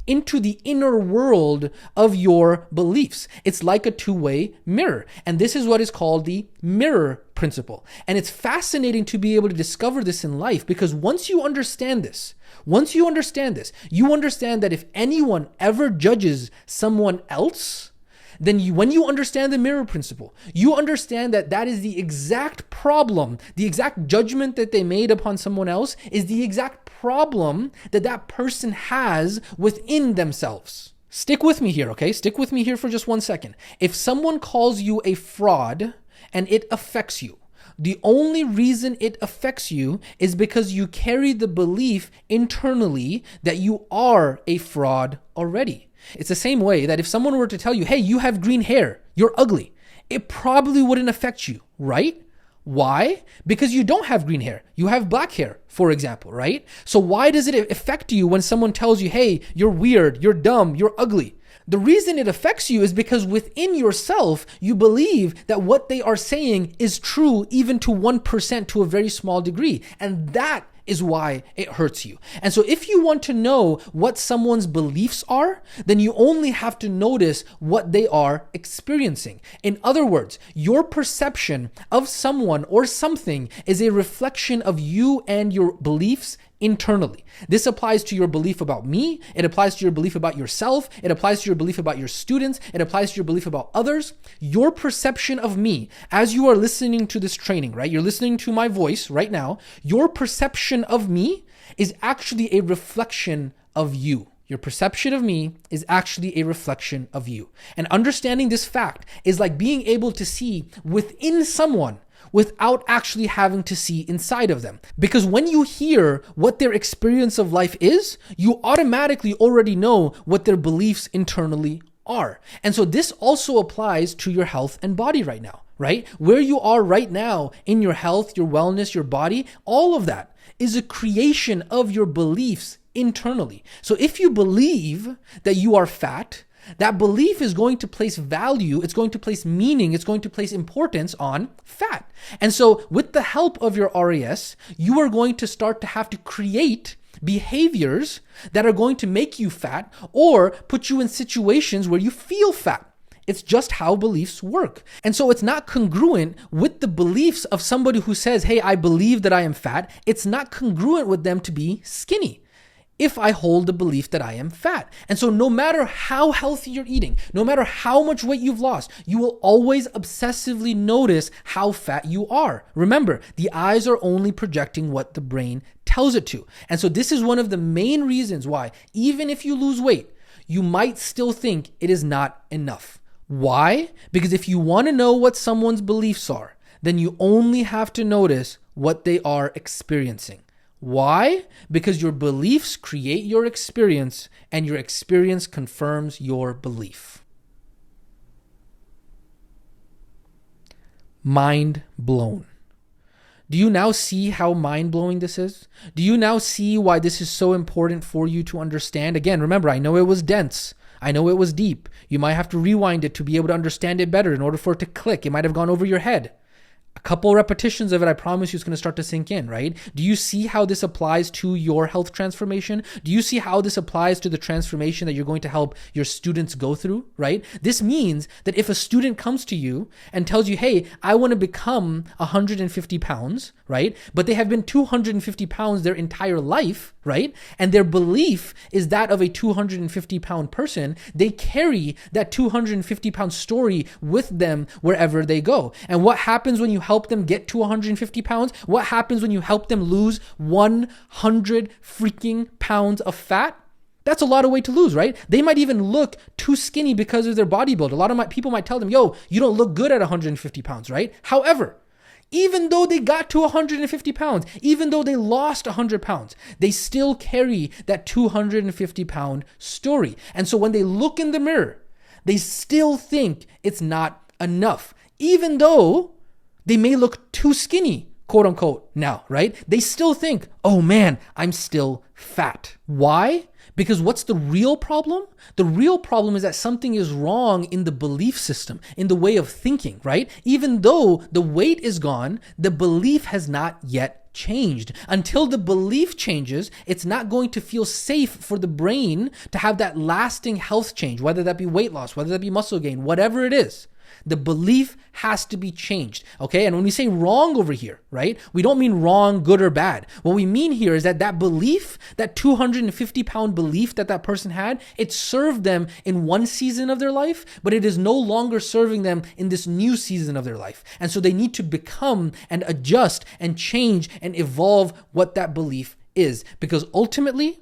into the inner world of your beliefs. It's like a two-way mirror. And this is what is called the mirror principle. And it's fascinating to be able to discover this in life, because once you understand this, you understand that if anyone ever judges someone else, then when you understand the mirror principle, you understand that that is the exact problem, the exact judgment that they made upon someone else is the exact problem that that person has within themselves. Stick with me here, okay? Stick with me here for just 1 second. If someone calls you a fraud and it affects you, The only reason it affects you is because you carry the belief internally that you are a fraud already. It's the same way that if someone were to tell you, hey, you have green hair, you're ugly, it probably wouldn't affect you, right? Why? Because you don't have green hair. You have black hair, for example, right? So why does it affect you when someone tells you, hey, you're weird, you're dumb, you're ugly? The reason it affects you is because within yourself, you believe that what they are saying is true even to 1% to a very small degree. And that is why it hurts you. And so if you want to know what someone's beliefs are, then you only have to notice what they are experiencing. In other words, your perception of someone or something is a reflection of you and your beliefs internally. This applies to your belief about me. It applies to your belief about yourself. It applies to your belief about your students. It applies to your belief about others. Your perception of me, as you are listening to this training, right? You're listening to my voice right now. Your perception of me is actually a reflection of you. Your perception of me is actually a reflection of you. And understanding this fact is like being able to see within someone without actually having to see inside of them. Because when you hear what their experience of life is, you automatically already know what their beliefs internally are. And so this also applies to your health and body right now, right? Where you are right now in your health, your wellness, your body, all of that is a creation of your beliefs internally. So if you believe that you are fat, that belief is going to place value, it's going to place meaning, it's going to place importance on fat. And so with the help of your RAS, you are going to start to have to create behaviors that are going to make you fat or put you in situations where you feel fat. It's just how beliefs work. And so it's not congruent with the beliefs of somebody who says, hey, I believe that I am fat. It's not congruent with them to be skinny if I hold the belief that I am fat. And so no matter how healthy you're eating, no matter how much weight you've lost, you will always obsessively notice how fat you are. Remember, the eyes are only projecting what the brain tells it to. And so this is one of the main reasons why, even if you lose weight, you might still think it is not enough. Why? Because if you want to know what someone's beliefs are, then you only have to notice what they are experiencing. Why? Because your beliefs create your experience, and your experience confirms your belief. Mind blown. Do you now see how mind-blowing this is? Do you now see why this is so important for you to understand? Again, remember, I know it was dense. I know it was deep. You might have to rewind it to be able to understand it better in order for it to click. It might have gone over your head. A couple repetitions of it, I promise you, it's going to start to sink in, right? Do you see how this applies to your health transformation? Do you see how this applies to the transformation that you're going to help your students go through, right? This means that if a student comes to you and tells you, hey, I want to become 150 pounds, right? But they have been 250 pounds their entire life, right? And their belief is that of a 250 pound person. They carry that 250 pound story with them wherever they go. And what happens when you help them get to 150 pounds? What happens when you help them lose 100 freaking pounds of fat? That's a lot of weight to lose, right? They might even look too skinny because of their body build. A lot of people might tell them, yo, you don't look good at 150 pounds, right? However, even though they got to 150 pounds, even though they lost 100 pounds, they still carry that 250 pound story. And so when they look in the mirror, they still think it's not enough, even though they may look too skinny, quote unquote, now, right? They still think, oh man, I'm still fat. Why? Because what's the real problem? The real problem is that something is wrong in the belief system, in the way of thinking, right? Even though the weight is gone, the belief has not yet changed. Until the belief changes, it's not going to feel safe for the brain to have that lasting health change, whether that be weight loss, whether that be muscle gain, whatever it is. The belief has to be changed, okay? And when we say wrong over here, right, we don't mean wrong, good or bad. What we mean here is that that belief, that 250 pound belief that person had, it served them in one season of their life, but it is no longer serving them in this new season of their life. And so they need to become and adjust and change and evolve what that belief is, because ultimately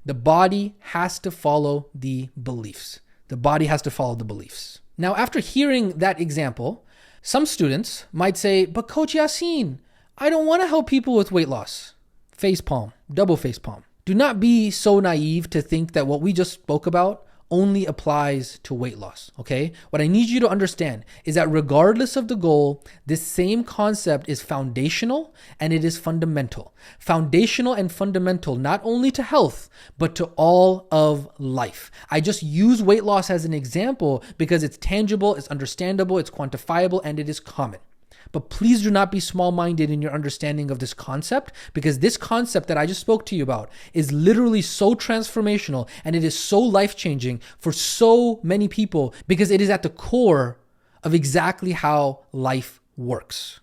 the body has to follow the beliefs. The body has to follow the beliefs. Now, after hearing that example, Some students might say, but Coach Yasin, I don't want to help people with weight loss. Facepalm, double facepalm. Do not be so naive to think that what we just spoke about only applies to weight loss, okay? What I need you to understand is that regardless of the goal, this same concept is foundational and it is fundamental. Foundational and fundamental not only to health, but to all of life. I just use weight loss as an example because it's tangible, it's understandable, it's quantifiable, and it is common. But please do not be small-minded in your understanding of this concept, because this concept that I just spoke to you about is literally so transformational and it is so life-changing for so many people because it is at the core of exactly how life works.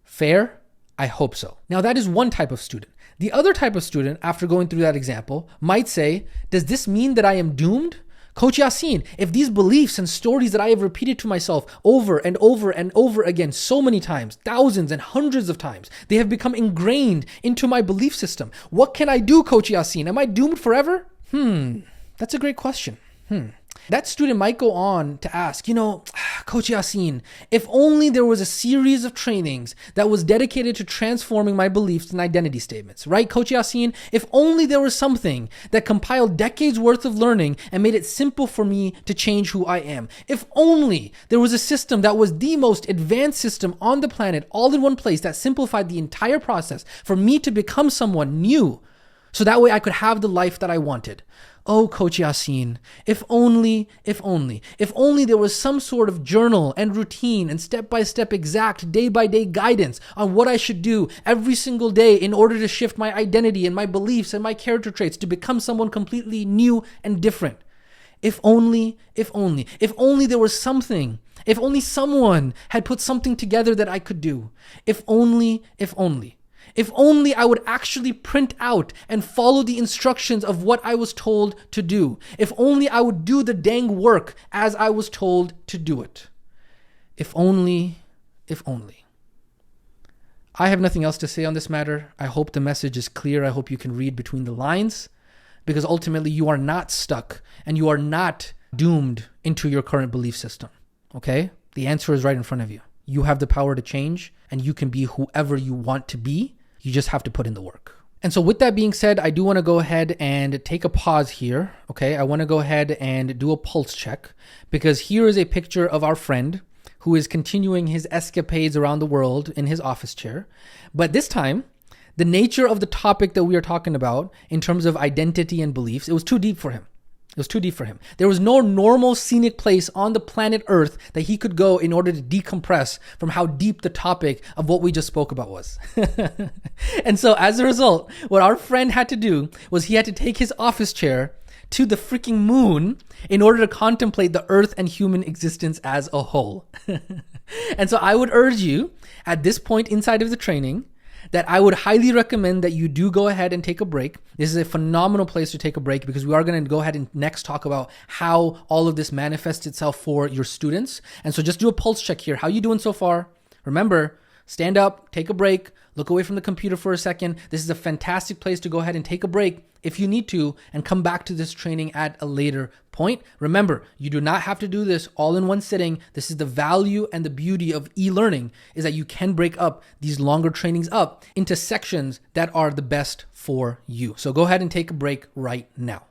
Fair? I hope so. Now that is one type of student. The other type of student, after going through that example, might say, does this mean that I am doomed? Coach Yasin, if these beliefs and stories that I have repeated to myself over and over and over again so many times, thousands and hundreds of times, they have become ingrained into my belief system. What can I do, Coach Yasin? Am I doomed forever? That's a great question. That student might go on to ask, Coach Yasin, if only there was a series of trainings that was dedicated to transforming my beliefs and identity statements, right, Coach Yasin? If only there was something that compiled decades worth of learning and made it simple for me to change who I am. If only there was a system that was the most advanced system on the planet, all in one place, that simplified the entire process for me to become someone new, so that way I could have the life that I wanted. Oh, Coach Yasin, if only there was some sort of journal and routine and step-by-step exact day-by-day guidance on what I should do every single day in order to shift my identity and my beliefs and my character traits to become someone completely new and different. If only there was something, if only someone had put something together that I could do. If only I would actually print out and follow the instructions of what I was told to do. If only I would do the dang work as I was told to do it. If only. I have nothing else to say on this matter. I hope the message is clear. I hope you can read between the lines, because ultimately you are not stuck and you are not doomed into your current belief system. Okay? The answer is right in front of you. You have the power to change and you can be whoever you want to be. You just have to put in the work. And so with that being said, I do want to go ahead and take a pause here. Okay. I want to go ahead and do a pulse check, because here is a picture of our friend who is continuing his escapades around the world in his office chair. But this time, the nature of the topic that we are talking about in terms of identity and beliefs, it was too deep for him. There was no normal scenic place on the planet Earth that he could go in order to decompress from how deep the topic of what we just spoke about was. And so as a result, what our friend had to do was he had to take his office chair to the freaking moon in order to contemplate the Earth and human existence as a whole. And so I would urge you at this point inside of the training that I would highly recommend that you do go ahead and take a break. This is a phenomenal place to take a break, because we are going to go ahead and next talk about how all of this manifests itself for your students. And so just do a pulse check here. How you doing so far? Remember, stand up, take a break, look away from the computer for a second. This is a fantastic place to go ahead and take a break if you need to, and come back to this training at a later point. Remember, you do not have to do this all in one sitting. This is the value and the beauty of e-learning, is that you can break up these longer trainings up into sections that are the best for you. So go ahead and take a break right now.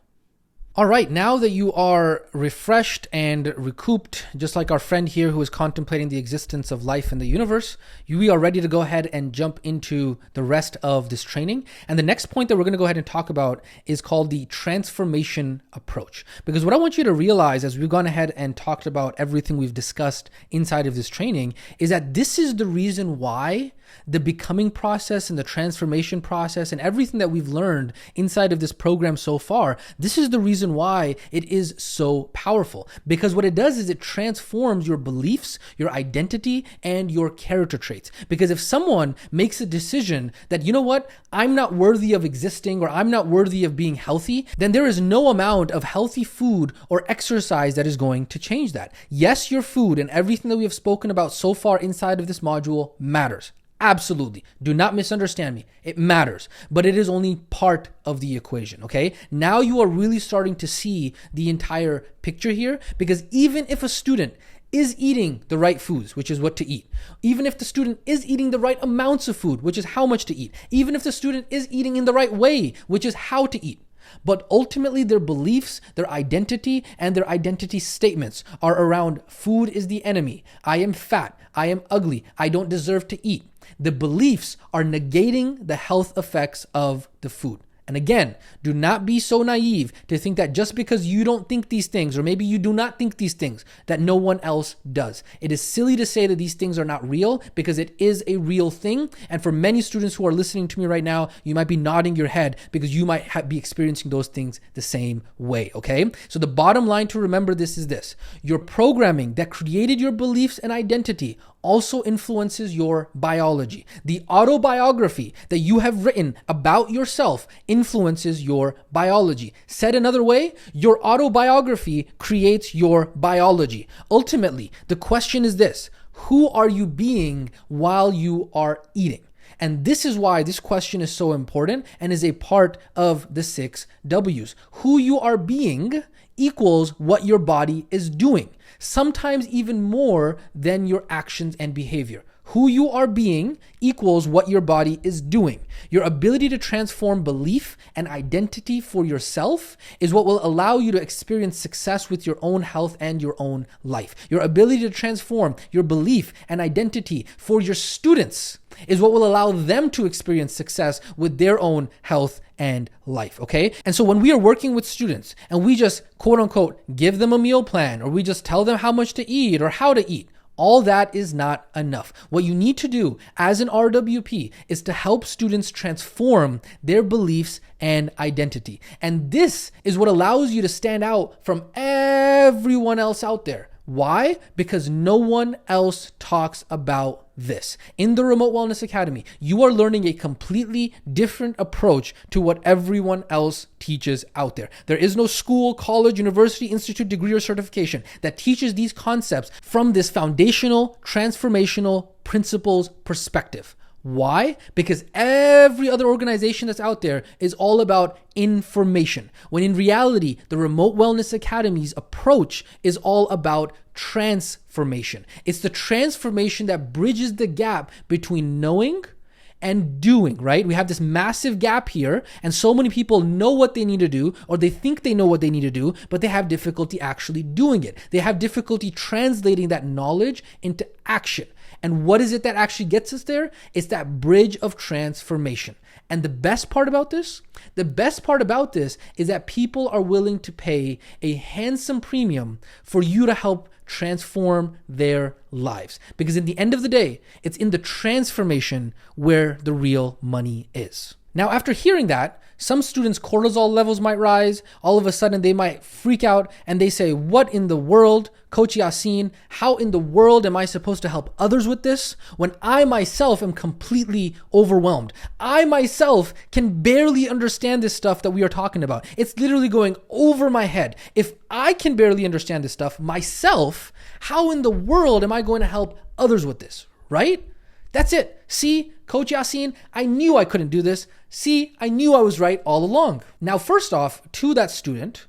All right, now that you are refreshed and recouped, just like our friend here who is contemplating the existence of life in the universe, we are ready to go ahead and jump into the rest of this training. And the next point that we're going to go ahead and talk about is called the transformation approach. Because what I want you to realize, as we've gone ahead and talked about everything we've discussed inside of this training, is that this is the reason why the becoming process and the transformation process and everything that we've learned inside of this program so far, this is the reason why it is so powerful. Because what it does is it transforms your beliefs, your identity, and your character traits. Because if someone makes a decision that, you know what, I'm not worthy of existing, or I'm not worthy of being healthy, then there is no amount of healthy food or exercise that is going to change that. Yes, your food and everything that we have spoken about so far inside of this module matters. Absolutely. Do not misunderstand me. It matters, but it is only part of the equation, okay? Now you are really starting to see the entire picture here, because even if a student is eating the right foods, which is what to eat, even if the student is eating the right amounts of food, which is how much to eat, even if the student is eating in the right way, which is how to eat. But ultimately, their beliefs, their identity, and their identity statements are around food is the enemy. I am fat. I am ugly. I don't deserve to eat. The beliefs are negating the health effects of the food. And again, do not be so naive to think that just because you don't think these things, or maybe you do not think these things, that no one else does. It is silly to say that these things are not real, because it is a real thing. And for many students who are listening to me right now, you might be nodding your head because you might be experiencing those things the same way, okay? So the bottom line to remember this is this: your programming that created your beliefs and identity also influences your biology. The autobiography that you have written about yourself influences your biology. Said another way, your autobiography creates your biology. Ultimately, the question is this: who are you being while you are eating? And this is why this question is so important and is a part of the 6 W's. Who you are being equals what your body is doing, sometimes even more than your actions and behavior. Who you are being equals what your body is doing. Your ability to transform belief and identity for yourself is what will allow you to experience success with your own health and your own life. Your ability to transform your belief and identity for your students is what will allow them to experience success with their own health and life, okay? And so when we are working with students and we just quote unquote give them a meal plan, or we just tell them how much to eat or how to eat, all that is not enough. What you need to do as an RWP is to help students transform their beliefs and identity. And this is what allows you to stand out from everyone else out there. Why? Because no one else talks about this. In the Remote Wellness Academy, you are learning a completely different approach to what everyone else teaches out there. There is no school, college, university, institute, degree, or certification that teaches these concepts from this foundational, transformational principles perspective. Why? Because every other organization that's out there is all about information, when in reality, the Remote Wellness Academy's approach is all about transformation. It's the transformation that bridges the gap between knowing and doing, right? We have this massive gap here, and so many people know what they need to do, or they think they know what they need to do, but they have difficulty actually doing it. They have difficulty translating that knowledge into action. And what is it that actually gets us there? It's that bridge of transformation. And the best part about this is that people are willing to pay a handsome premium for you to help transform their lives. Because in the end of the day, it's in the transformation where the real money is. Now, after hearing that, some students' cortisol levels might rise. All of a sudden, they might freak out and they say, what in the world, Coach Yasin, how in the world am I supposed to help others with this when I myself am completely overwhelmed? I myself can barely understand this stuff that we are talking about. It's literally going over my head. If I can barely understand this stuff myself, how in the world am I going to help others with this, right? That's it. See, Coach Yasin, I knew I couldn't do this. See, I knew I was right all along. Now, first off, to that student,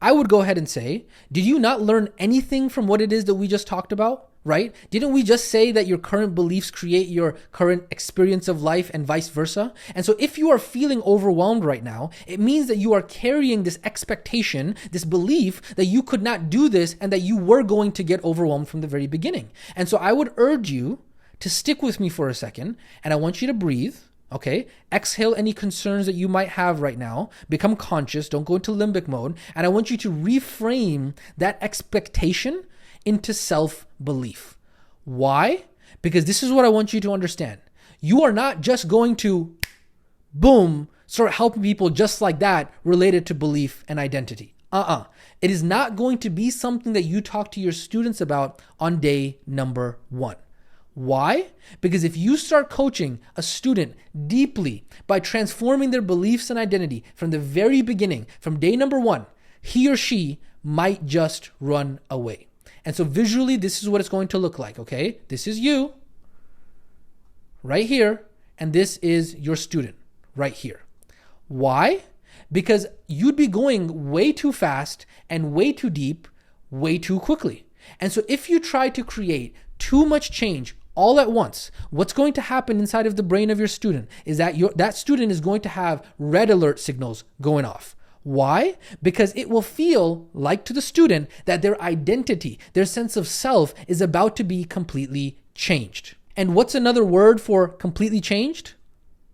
I would go ahead and say, did you not learn anything from what it is that we just talked about, right? Didn't we just say that your current beliefs create your current experience of life and vice versa? And so if you are feeling overwhelmed right now, it means that you are carrying this expectation, this belief that you could not do this and that you were going to get overwhelmed from the very beginning. And so I would urge you to stick with me for a second, and I want you to breathe, okay? Exhale any concerns that you might have right now. Become conscious, don't go into limbic mode, and I want you to reframe that expectation into self-belief. Why? Because this is what I want you to understand. You are not just going to, boom, start helping people just like that related to belief and identity. It is not going to be something that you talk to your students about on day number 1. Why? Because if you start coaching a student deeply by transforming their beliefs and identity from the very beginning, from day number 1, he or she might just run away. And so visually, this is what it's going to look like, okay? This is you right here, and this is your student right here. Why? Because you'd be going way too fast and way too deep, way too quickly. And so if you try to create too much change all at once, what's going to happen inside of the brain of your student is that that student is going to have red alert signals going off. Why? Because it will feel like to the student that their identity, their sense of self is about to be completely changed. And what's another word for completely changed?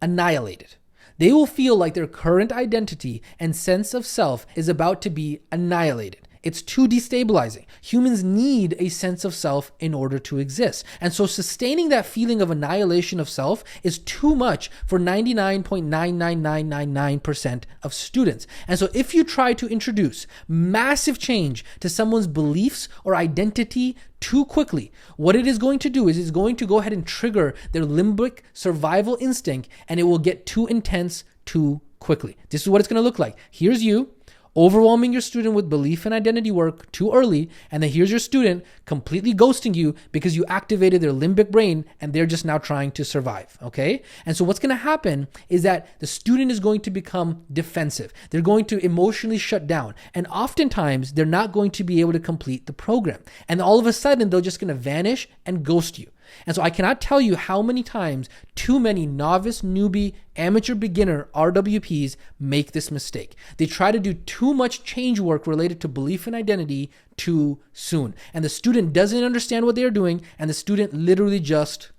Annihilated. They will feel like their current identity and sense of self is about to be annihilated. It's too destabilizing. Humans need a sense of self in order to exist. And so sustaining that feeling of annihilation of self is too much for 99.99999% of students. And so if you try to introduce massive change to someone's beliefs or identity too quickly, what it is going to do is it's going to go ahead and trigger their limbic survival instinct, and it will get too intense too quickly. This is what it's going to look like. Here's you overwhelming your student with belief and identity work too early, and then here's your student completely ghosting you because you activated their limbic brain and they're just now trying to survive, okay? And so what's going to happen is that the student is going to become defensive. They're going to emotionally shut down, and oftentimes they're not going to be able to complete the program. And all of a sudden, they're just going to vanish and ghost you. And so I cannot tell you how many times too many novice, newbie, amateur, beginner RWPs make this mistake. They try to do too much change work related to belief and identity too soon. And the student doesn't understand what they're doing, and the student literally just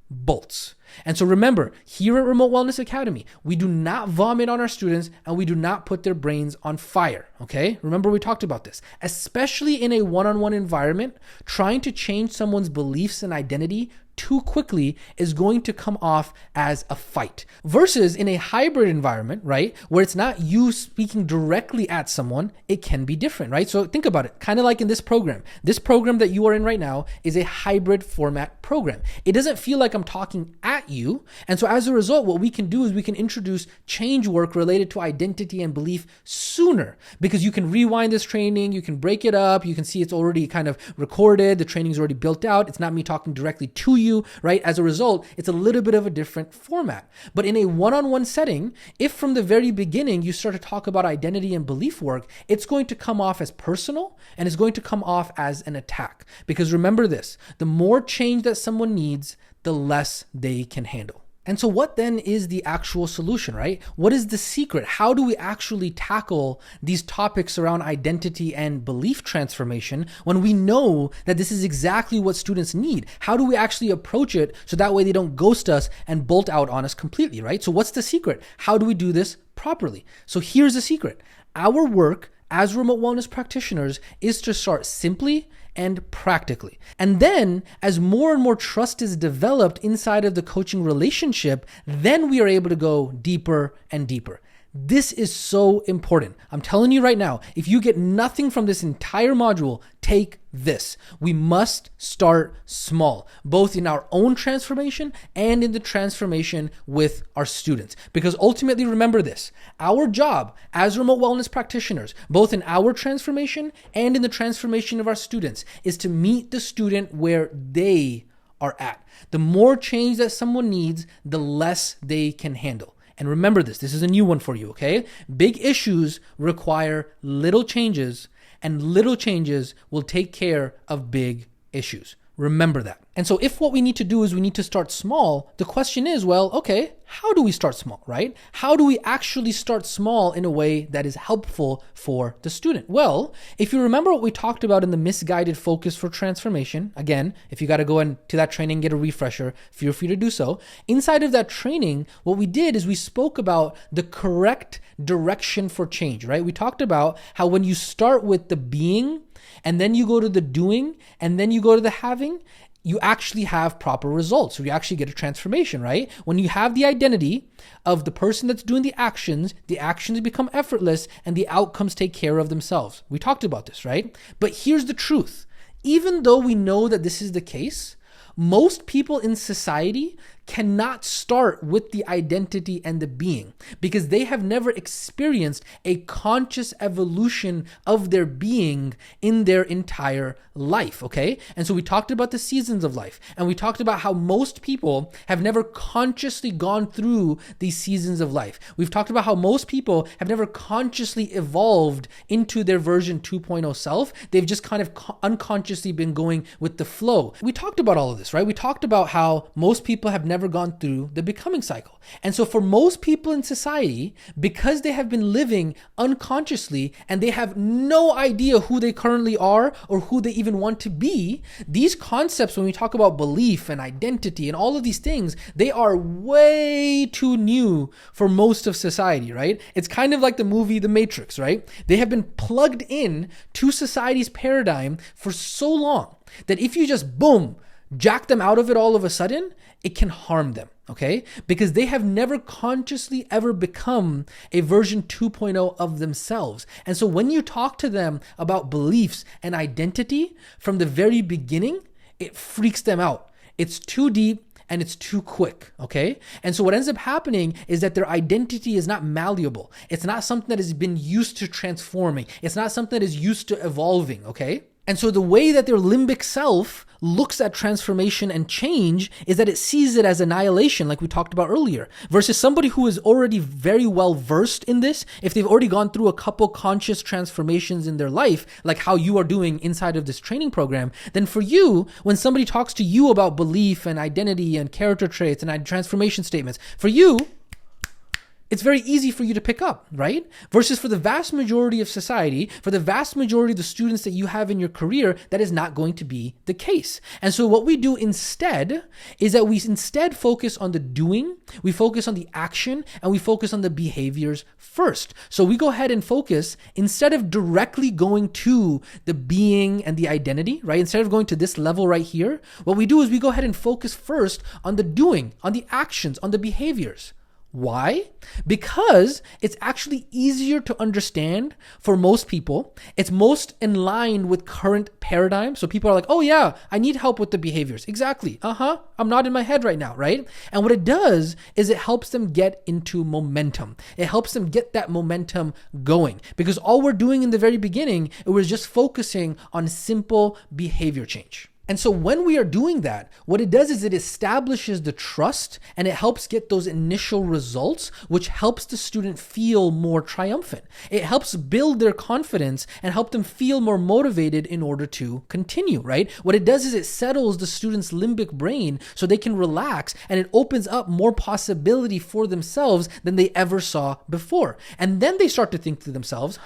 bolts. And so remember, here at Remote Wellness Academy, we do not vomit on our students and we do not put their brains on fire, okay? Remember, we talked about this. Especially in a one-on-one environment, trying to change someone's beliefs and identity too quickly is going to come off as a fight. Versus in a hybrid environment, right, where it's not you speaking directly at someone, it can be different, right? So think about it, kind of like in this program. This program that you are in right now is a hybrid format program. It doesn't feel like I'm talking at you. And so as a result, what we can do is we can introduce change work related to identity and belief sooner, because you can rewind this training, you can break it up, you can see it's already kind of recorded, the training's already built out, it's not me talking directly to you, right? As a result, it's a little bit of a different format. But in a one-on-one setting, if from the very beginning you start to talk about identity and belief work, it's going to come off as personal and it's going to come off as an attack. Because remember this, the more change that someone needs, the less they can handle. And so what then is the actual solution, right? What is the secret? How do we actually tackle these topics around identity and belief transformation when we know that this is exactly what students need? How do we actually approach it so that way they don't ghost us and bolt out on us completely, right? So what's the secret? How do we do this properly? So here's the secret. Our work as remote wellness practitioners is to start simply and practically. And then as more and more trust is developed inside of the coaching relationship, then we are able to go deeper and deeper. This is so important. I'm telling you right now, if you get nothing from this entire module, take this. We must start small, both in our own transformation and in the transformation with our students. Because ultimately, remember this, our job as remote wellness practitioners, both in our transformation and in the transformation of our students, is to meet the student where they are at. The more change that someone needs, the less they can handle. And remember this is a new one for you, okay? Big issues require little changes, and little changes will take care of big issues. Remember that. And so if what we need to do is we need to start small, the question is, well, okay, how do we start small, right? How do we actually start small in a way that is helpful for the student? Well, if you remember what we talked about in the misguided focus for transformation, again, if you got to go into that training, get a refresher, feel free to do so. Inside of that training, what we did is we spoke about the correct direction for change, right? We talked about how when you start with the being, and then you go to the doing, and then you go to the having, you actually have proper results. So you actually get a transformation, right? When you have the identity of the person that's doing the actions become effortless and the outcomes take care of themselves. We talked about this, right? But here's the truth. Even though we know that this is the case, most people in society cannot start with the identity and the being because they have never experienced a conscious evolution of their being in their entire life, okay? And so we talked about the seasons of life, and we talked about how most people have never consciously gone through these seasons of life. We've talked about how most people have never consciously evolved into their version 2.0 self. They've just kind of unconsciously been going with the flow. We talked about all of this, right? We talked about how most people have never gone through the becoming cycle. And so for most people in society, because they have been living unconsciously and they have no idea who they currently are or who they even want to be, these concepts, when we talk about belief and identity and all of these things, they are way too new for most of society, right? It's kind of like the movie The Matrix, right? They have been plugged in to society's paradigm for so long that if you just boom, jack them out of it all of a sudden, it can harm them, okay? Because they have never consciously ever become a version 2.0 of themselves. And so when you talk to them about beliefs and identity from the very beginning, it freaks them out. It's too deep and it's too quick, okay? And so what ends up happening is that their identity is not malleable. It's not something that has been used to transforming. It's not something that is used to evolving, okay? And so the way that their limbic self looks at transformation and change is that it sees it as annihilation, like we talked about earlier, versus somebody who is already very well versed in this. If they've already gone through a couple conscious transformations in their life, like how you are doing inside of this training program, then for you, when somebody talks to you about belief and identity and character traits and transformation statements, for you, it's very easy for you to pick up, right? Versus for the vast majority of society, for the vast majority of the students that you have in your career, that is not going to be the case. And so what we do instead is that we instead focus on the doing, we focus on the action, and we focus on the behaviors first. So we go ahead and focus, instead of directly going to the being and the identity, right? Instead of going to this level right here, what we do is we go ahead and focus first on the doing, on the actions, on the behaviors. Why? Because it's actually easier to understand for most people. It's most in line with current paradigm. So people are like, oh yeah, I need help with the behaviors. Exactly. I'm not in my head right now, right? And what it does is it helps them get into momentum. It helps them get that momentum going, because all we're doing in the very beginning, it was just focusing on simple behavior change. And so when we are doing that, what it does is it establishes the trust and it helps get those initial results, which helps the student feel more triumphant. It helps build their confidence and help them feel more motivated in order to continue, right? What it does is it settles the student's limbic brain so they can relax, and it opens up more possibility for themselves than they ever saw before. And then they start to think to themselves,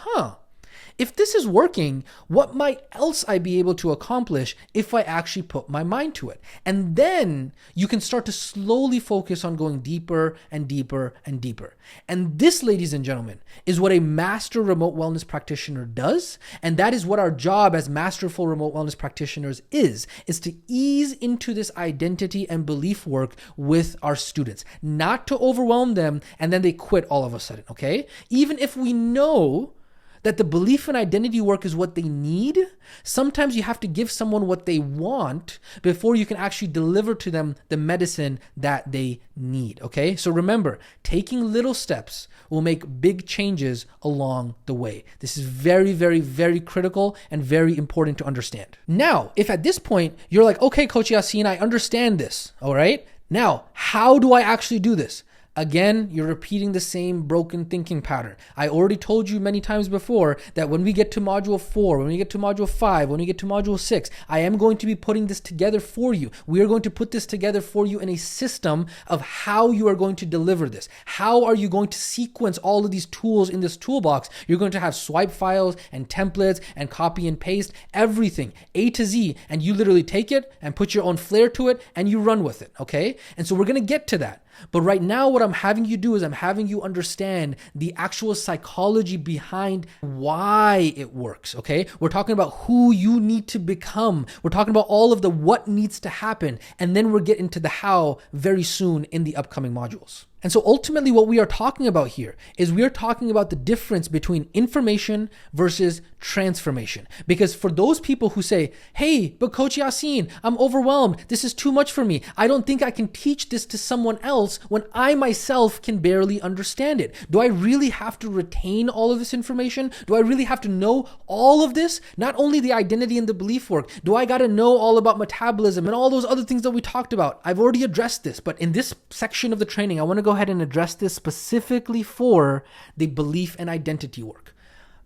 if this is working, what might else I be able to accomplish if I actually put my mind to it? And then you can start to slowly focus on going deeper and deeper and deeper. And this, ladies and gentlemen, is what a master remote wellness practitioner does. And that is what our job as masterful remote wellness practitioners is to ease into this identity and belief work with our students, not to overwhelm them and then they quit all of a sudden, okay? Even if we know that the belief and identity work is what they need, sometimes you have to give someone what they want before you can actually deliver to them the medicine that they need, okay? So remember, taking little steps will make big changes along the way. This is very, very, very critical and very important to understand. Now, if at this point you're like, okay, Coach Yasin, I understand this, all right? Now, how do I actually do this? Again, you're repeating the same broken thinking pattern. I already told you many times before that when we get to module 4, when we get to module 5, when we get to module 6, I am going to be putting this together for you. We are going to put this together for you in a system of how you are going to deliver this. How are you going to sequence all of these tools in this toolbox? You're going to have swipe files and templates and copy and paste, everything, A to Z, and you literally take it and put your own flair to it and you run with it, okay? And so we're going to get to that. But right now, what I'm having you do is I'm having you understand the actual psychology behind why it works, okay? We're talking about who you need to become. We're talking about all of the what needs to happen. And then we'll get into the how very soon in the upcoming modules. And so ultimately what we are talking about here is we are talking about the difference between information versus transformation. Because for those people who say, hey, but Coach Yasin, I'm overwhelmed. This is too much for me. I don't think I can teach this to someone else when I myself can barely understand it. Do I really have to retain all of this information? Do I really have to know all of this? Not only the identity and the belief work. Do I got to know all about metabolism and all those other things that we talked about? I've already addressed this, but in this section of the training, I want to go ahead and address this specifically for the belief and identity work.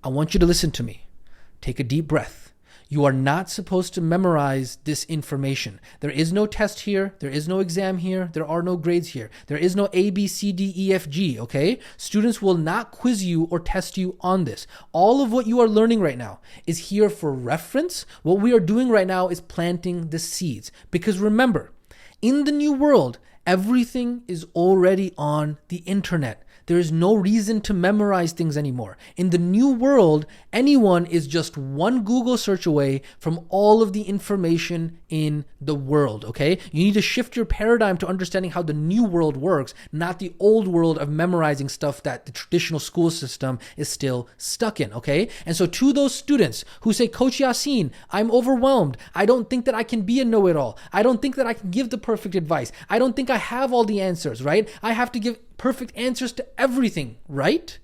I want you to listen to me. Take a deep breath. You are not supposed to memorize this information. There is no test here. There is no exam here. There are no grades here. There is no A, B, C, D, E, F, G, okay? Students will not quiz you or test you on this. All of what you are learning right now is here for reference. What we are doing right now is planting the seeds. Because remember, in the new world, everything is already on the internet. There is no reason to memorize things anymore. In the new world, anyone is just one Google search away from all of the information in the world, okay? You need to shift your paradigm to understanding how the new world works, not the old world of memorizing stuff that the traditional school system is still stuck in, okay? And so to those students who say, Coach Yasin, I'm overwhelmed. I don't think that I can be a know-it-all. I don't think that I can give the perfect advice. I don't think I have all the answers, right? I have to give perfect answers to everything, right?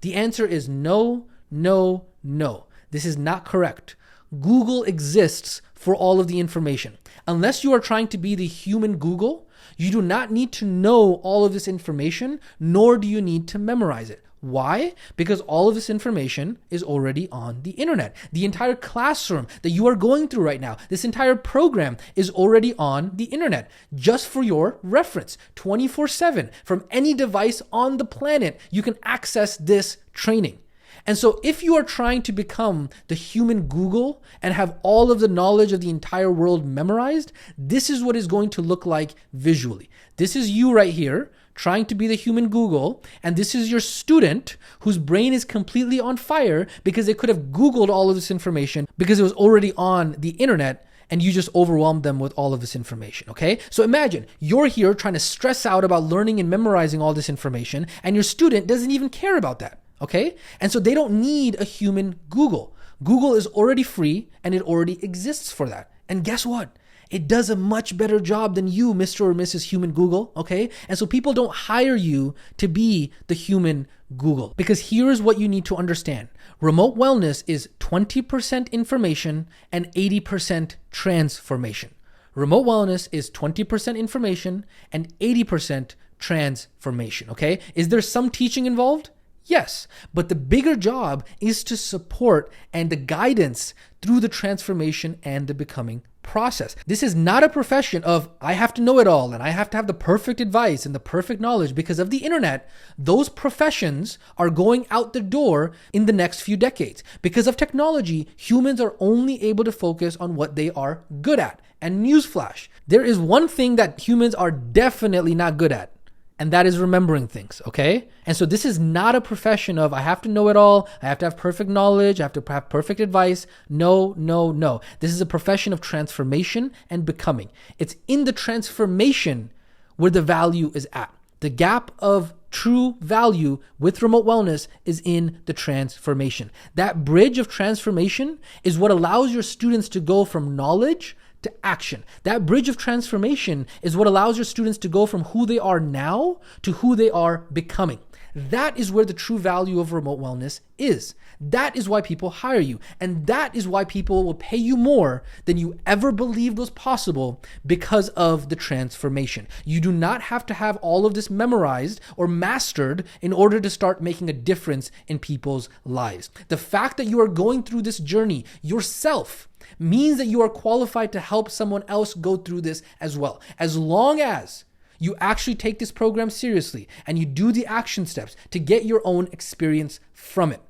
The answer is no, no, no. This is not correct. Google exists for all of the information. Unless you are trying to be the human Google, you do not need to know all of this information, nor do you need to memorize it. Why? Because all of this information is already on the internet. The entire classroom that you are going through right now, this entire program is already on the internet. Just for your reference, 24/7 from any device on the planet, you can access this training. And so if you are trying to become the human Google and have all of the knowledge of the entire world memorized, this is what it's going to look like visually. This is you right here trying to be the human Google, and this is your student whose brain is completely on fire because they could have Googled all of this information because it was already on the internet, and you just overwhelmed them with all of this information, okay? So imagine you're here trying to stress out about learning and memorizing all this information, and your student doesn't even care about that, okay? And so they don't need a human Google. Google is already free, and it already exists for that. And guess what? It does a much better job than you, Mr. or Mrs. Human Google, okay? And so people don't hire you to be the human Google. Because here's what you need to understand. Remote wellness is 20% information and 80% transformation. Remote wellness is 20% information and 80% transformation, okay? Is there some teaching involved? Yes, but the bigger job is to support and the guidance through the transformation and the becoming process. This is not a profession of I have to know it all and I have to have the perfect advice and the perfect knowledge. Because of the internet, those professions are going out the door in the next few decades. Because of technology, humans are only able to focus on what they are good at. And newsflash, there is one thing that humans are definitely not good at, and that is remembering things, okay? And so this is not a profession of I have to know it all, I have to have perfect knowledge, I have to have perfect advice. No, no, no. This is a profession of transformation and becoming. It's in the transformation where the value is at. The gap of true value with remote wellness is in the transformation. That bridge of transformation is what allows your students to go from knowledge to action. That bridge of transformation is what allows your students to go from who they are now to who they are becoming. That is where the true value of remote wellness is. That is why people hire you. And that is why people will pay you more than you ever believed was possible because of the transformation. You do not have to have all of this memorized or mastered in order to start making a difference in people's lives. The fact that you are going through this journey yourself means that you are qualified to help someone else go through this as well. As long as you actually take this program seriously and you do the action steps to get your own experience from it.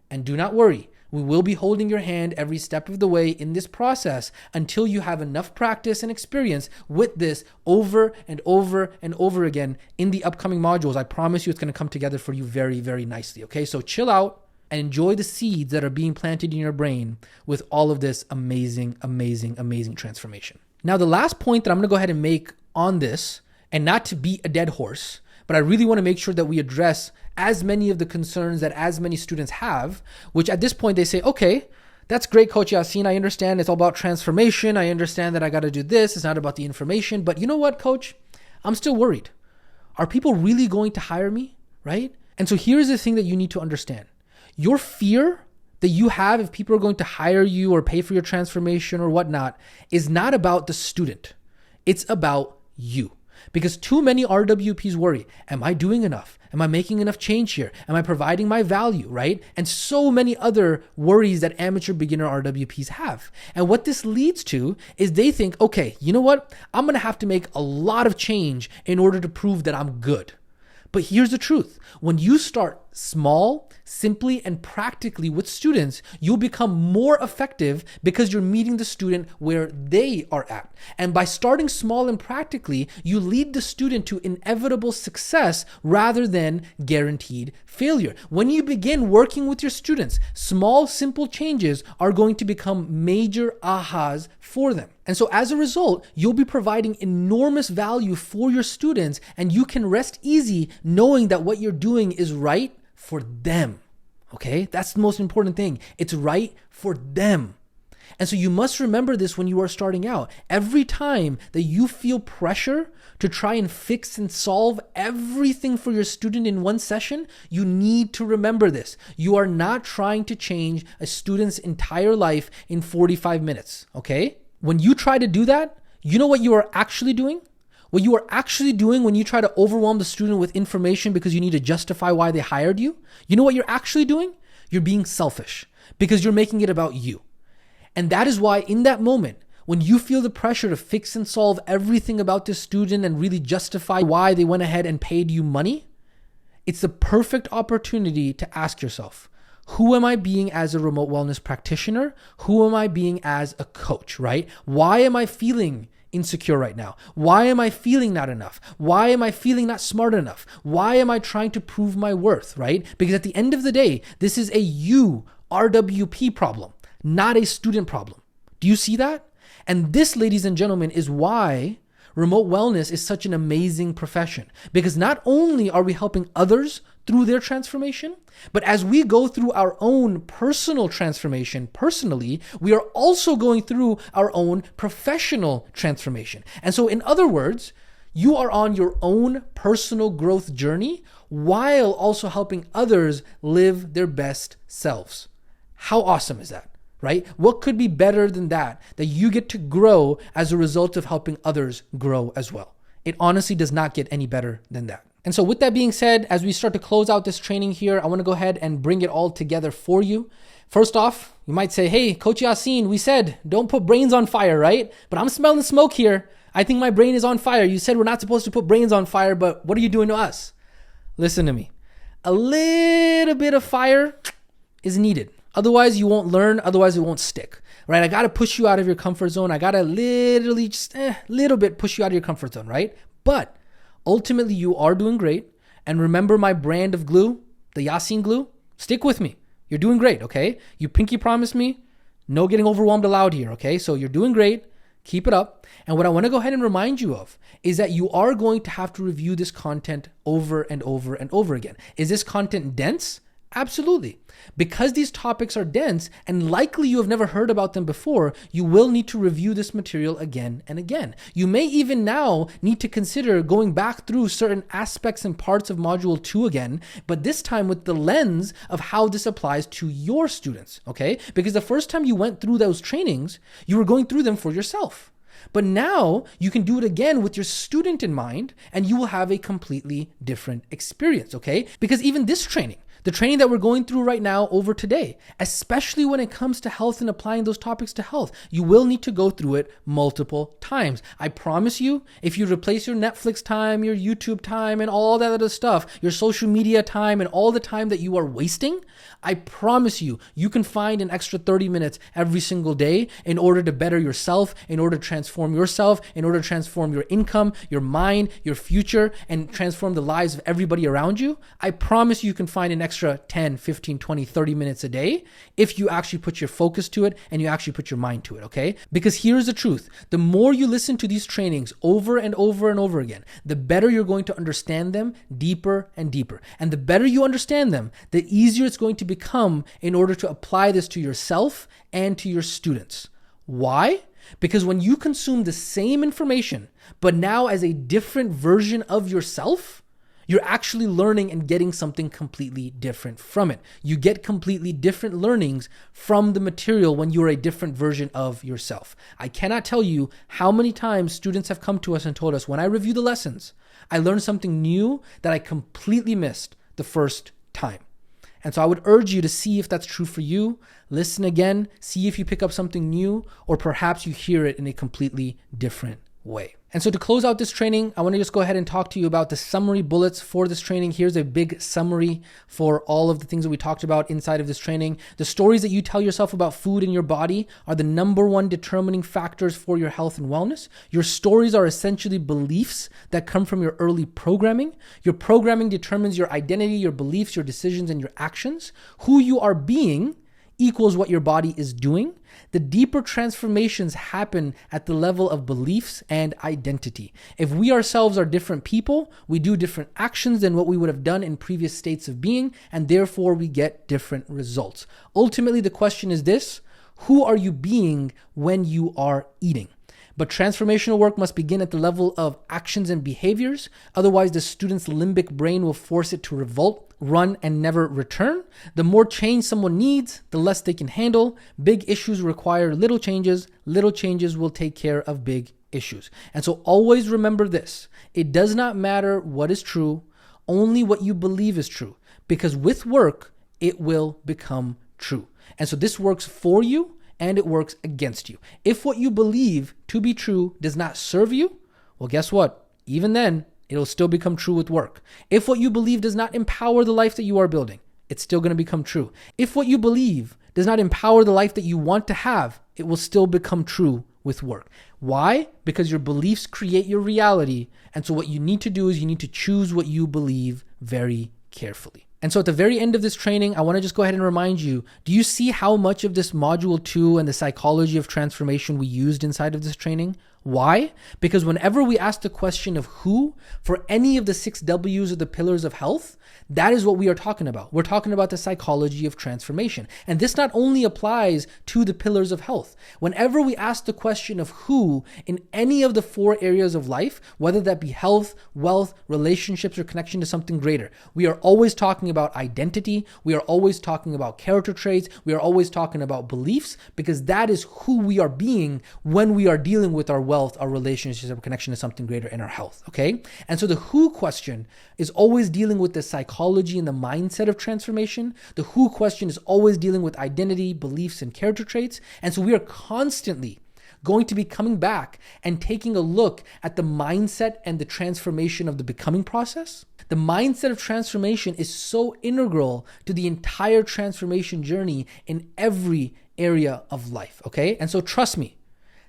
And do not worry, we will be holding your hand every step of the way in this process until you have enough practice and experience with this over and over and over again in the upcoming modules. I promise you it's going to come together for you very, very nicely. Okay, so chill out and enjoy the seeds that are being planted in your brain with all of this amazing, amazing, amazing transformation. Now, the last point that I'm going to go ahead and make on this, and not to beat a dead horse, but I really want to make sure that we address as many of the concerns that as many students have, which at this point they say, okay, that's great, Coach Yasin. I understand it's all about transformation. I understand that I got to do this. It's not about the information. But you know what, Coach? I'm still worried. Are people really going to hire me, right? And so here's the thing that you need to understand. Your fear that you have if people are going to hire you or pay for your transformation or whatnot is not about the student. It's about you. Because too many RWPs worry, am I doing enough? Am I making enough change here? Am I providing my value, right? And so many other worries that amateur beginner RWPs have. And what this leads to is they think, okay, you know what? I'm going to have to make a lot of change in order to prove that I'm good. But here's the truth. When you start small, simply, and practically with students, you'll become more effective because you're meeting the student where they are at. And by starting small and practically, you lead the student to inevitable success rather than guaranteed failure. When you begin working with your students, small, simple changes are going to become major ahas for them. And so as a result, you'll be providing enormous value for your students, and you can rest easy knowing that what you're doing is right for them. Okay? That's the most important thing. It's right for them. And so you must remember this when you are starting out. Every time that you feel pressure to try and fix and solve everything for your student in one session, you need to remember this. You are not trying to change a student's entire life in 45 minutes. Okay? When you try to do that, you know what you are actually doing? What you are actually doing when you try to overwhelm the student with information because you need to justify why they hired you, you know what you're actually doing? You're being selfish because you're making it about you. And that is why in that moment, when you feel the pressure to fix and solve everything about this student and really justify why they went ahead and paid you money, it's the perfect opportunity to ask yourself, who am I being as a remote wellness practitioner? Who am I being as a coach, right? Why am I feeling insecure right now? Why am I feeling not enough? Why am I feeling not smart enough? Why am I trying to prove my worth, right? Because at the end of the day, this is a you RWP problem, not a student problem. Do you see that? And this, ladies and gentlemen, is why remote wellness is such an amazing profession. Because not only are we helping others through their transformation, but as we go through our own personal transformation personally, we are also going through our own professional transformation. And so in other words, you are on your own personal growth journey while also helping others live their best selves. How awesome is that, right? What could be better than that you get to grow as a result of helping others grow as well? It honestly does not get any better than that. And so with that being said, as we start to close out this training here, I want to go ahead and bring it all together for you. First off, you might say, hey, Coach Yasin, we said don't put brains on fire, right? But I'm smelling smoke here. I think my brain is on fire. You said we're not supposed to put brains on fire, but what are you doing to us? Listen to me. A little bit of fire is needed. Otherwise, you won't learn. Otherwise, it won't stick, right? I got to push you out of your comfort zone. I got to literally just little bit push you out of your comfort zone, right? But ultimately, you are doing great. And remember my brand of glue, the Yasin glue? Stick with me. You're doing great, okay? You pinky promised me. No getting overwhelmed allowed here, okay? So you're doing great. Keep it up. And what I want to go ahead and remind you of is that you are going to have to review this content over and over and over again. Is this content dense? Absolutely. Because these topics are dense and likely you have never heard about them before, you will need to review this material again and again. You may even now need to consider going back through certain aspects and parts of Module 2 again, but this time with the lens of how this applies to your students, okay? Because the first time you went through those trainings, you were going through them for yourself. But now you can do it again with your student in mind, and you will have a completely different experience, okay? Because even this training, the training that we're going through right now over today, especially when it comes to health and applying those topics to health, you will need to go through it multiple times. I promise you, if you replace your Netflix time, your YouTube time, and all that other stuff, your social media time, and all the time that you are wasting, I promise you, you can find an extra 30 minutes every single day in order to better yourself, in order to transform yourself, in order to transform your income, your mind, your future, and transform the lives of everybody around you. I promise you can find an extra extra 10, 15, 20, 30 minutes a day if you actually put your focus to it and you actually put your mind to it, okay? Because here's the truth. The more you listen to these trainings over and over and over again, the better you're going to understand them deeper and deeper. And the better you understand them, the easier it's going to become in order to apply this to yourself and to your students. Why? Because when you consume the same information, but now as a different version of yourself, you're actually learning and getting something completely different from it. You get completely different learnings from the material when you're a different version of yourself. I cannot tell you how many times students have come to us and told us, when I review the lessons, I learned something new that I completely missed the first time. And so I would urge you to see if that's true for you. Listen again, see if you pick up something new, or perhaps you hear it in a completely different way. And so to close out this training, I want to just go ahead and talk to you about the summary bullets for this training. Here's a big summary for all of the things that we talked about inside of this training. The stories that you tell yourself about food in your body are the number one determining factors for your health and wellness. Your stories are essentially beliefs that come from your early programming. Your programming determines your identity, your beliefs, your decisions, and your actions. Who you are being equals what your body is doing. The deeper transformations happen at the level of beliefs and identity. If we ourselves are different people, we do different actions than what we would have done in previous states of being, and therefore we get different results. Ultimately, the question is this: who are you being when you are eating? But transformational work must begin at the level of actions and behaviors. Otherwise, the student's limbic brain will force it to revolt, run, and never return. The more change someone needs, the less they can handle. Big issues require little changes. Little changes will take care of big issues. And so always remember this: it does not matter what is true, only what you believe is true. Because with work, it will become true. And so this works for you, and it works against you. If what you believe to be true does not serve you, well, guess what? Even then, it'll still become true with work. If what you believe does not empower the life that you are building, it's still going to become true. If what you believe does not empower the life that you want to have, it will still become true with work. Why? Because your beliefs create your reality. And so what you need to do is you need to choose what you believe very carefully. And so at the very end of this training, I want to just go ahead and remind you, do you see how much of this module 2 and the psychology of transformation we used inside of this training? Why? Because whenever we ask the question of who for any of the 6 W's of the pillars of health, that is what we are talking about. We're talking about the psychology of transformation. And this not only applies to the pillars of health. Whenever we ask the question of who in any of the 4 areas of life, whether that be health, wealth, relationships, or connection to something greater, we are always talking about identity. We are always talking about character traits. We are always talking about beliefs, because that is who we are being when we are dealing with our wealth, our relationships, our connection to something greater, in our health, okay? And so the who question is always dealing with the psychology and the mindset of transformation. The who question is always dealing with identity, beliefs, and character traits. And so we are constantly going to be coming back and taking a look at the mindset and the transformation of the becoming process. The mindset of transformation is so integral to the entire transformation journey in every area of life, okay? And so trust me,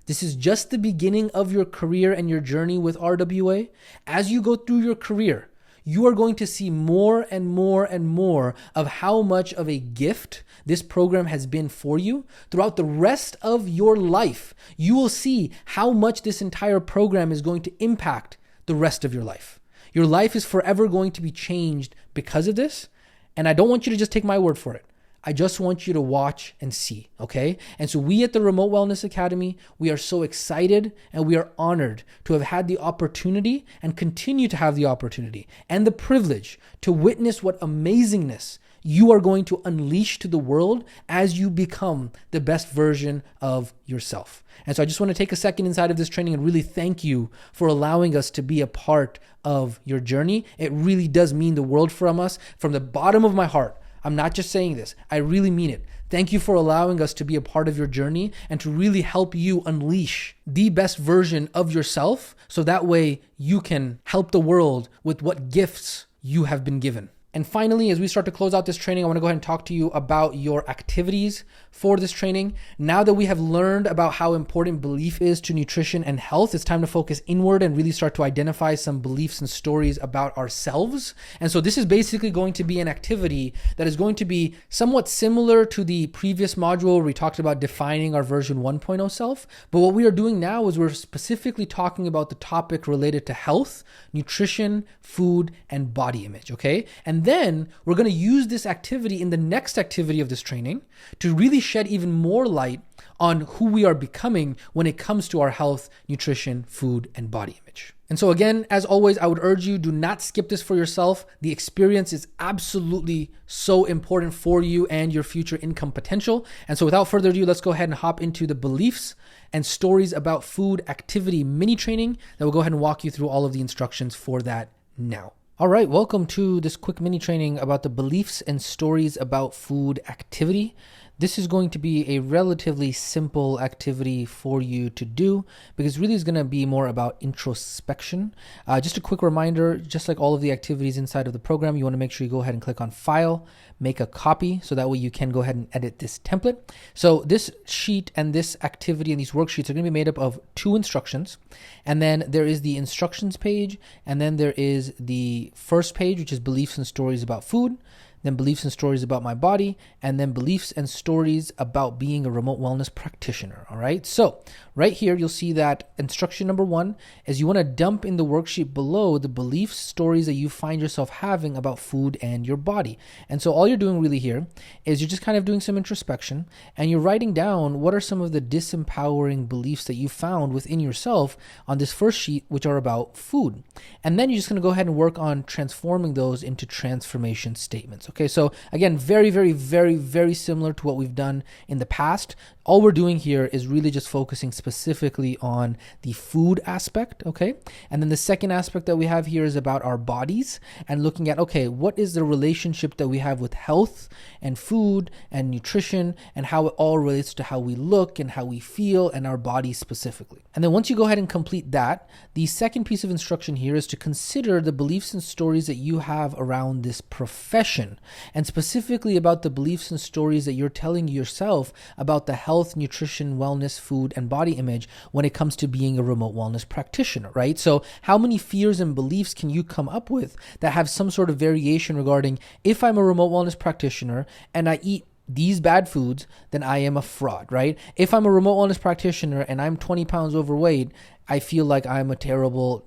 this is just the beginning of your career and your journey with RWA. As you go through your career, you are going to see more and more and more of how much of a gift this program has been for you. Throughout the rest of your life, you will see how much this entire program is going to impact the rest of your life. Your life is forever going to be changed because of this. And I don't want you to just take my word for it. I just want you to watch and see, okay? And so we at the Remote Wellness Academy, we are so excited and we are honored to have had the opportunity and continue to have the opportunity and the privilege to witness what amazingness you are going to unleash to the world as you become the best version of yourself. And so I just want to take a second inside of this training and really thank you for allowing us to be a part of your journey. It really does mean the world from us. From the bottom of my heart, I'm not just saying this, I really mean it. Thank you for allowing us to be a part of your journey and to really help you unleash the best version of yourself, so that way you can help the world with what gifts you have been given. And finally, as we start to close out this training, I want to go ahead and talk to you about your activities for this training. Now that we have learned about how important belief is to nutrition and health, it's time to focus inward and really start to identify some beliefs and stories about ourselves. And so this is basically going to be an activity that is going to be somewhat similar to the previous module where we talked about defining our version 1.0 self. But what we are doing now is we're specifically talking about the topic related to health, nutrition, food, and body image, okay? And then we're going to use this activity in the next activity of this training to really shed even more light on who we are becoming when it comes to our health, nutrition, food, and body image. And so again, as always, I would urge you, do not skip this for yourself. The experience is absolutely so important for you and your future income potential. And so without further ado, let's go ahead and hop into the beliefs and stories about food activity mini training that will go ahead and walk you through all of the instructions for that now. All right, welcome to this quick mini training about the beliefs and stories about food activity. This is going to be a relatively simple activity for you to do because really is going to be more about introspection. Just a quick reminder, just like all of the activities inside of the program, you want to make sure you go ahead and click on File, make a copy, so that way you can go ahead and edit this template. So this sheet and this activity and these worksheets are going to be made up of 2 instructions. And then there is the instructions page, and then there is the first page, which is beliefs and stories about food, then beliefs and stories about my body, and then beliefs and stories about being a remote wellness practitioner. All right. So right here, you'll see that instruction number 1 is you want to dump in the worksheet below the beliefs, stories that you find yourself having about food and your body. And so all you're doing really here is you're just kind of doing some introspection and you're writing down what are some of the disempowering beliefs that you found within yourself on this first sheet, which are about food. And then you're just going to go ahead and work on transforming those into transformation statements. Okay, so again, very, very, very, very similar to what we've done in the past. All we're doing here is really just focusing specifically on the food aspect, okay? And then the second aspect that we have here is about our bodies and looking at, okay, what is the relationship that we have with health and food and nutrition and how it all relates to how we look and how we feel and our bodies specifically. And then once you go ahead and complete that, the second piece of instruction here is to consider the beliefs and stories that you have around this profession, and specifically about the beliefs and stories that you're telling yourself about the health, nutrition, wellness, food, and body image when it comes to being a remote wellness practitioner, right? So how many fears and beliefs can you come up with that have some sort of variation regarding, if I'm a remote wellness practitioner and I eat these bad foods, then I am a fraud, right? If I'm a remote wellness practitioner and I'm 20 pounds overweight, I feel like I'm a terrible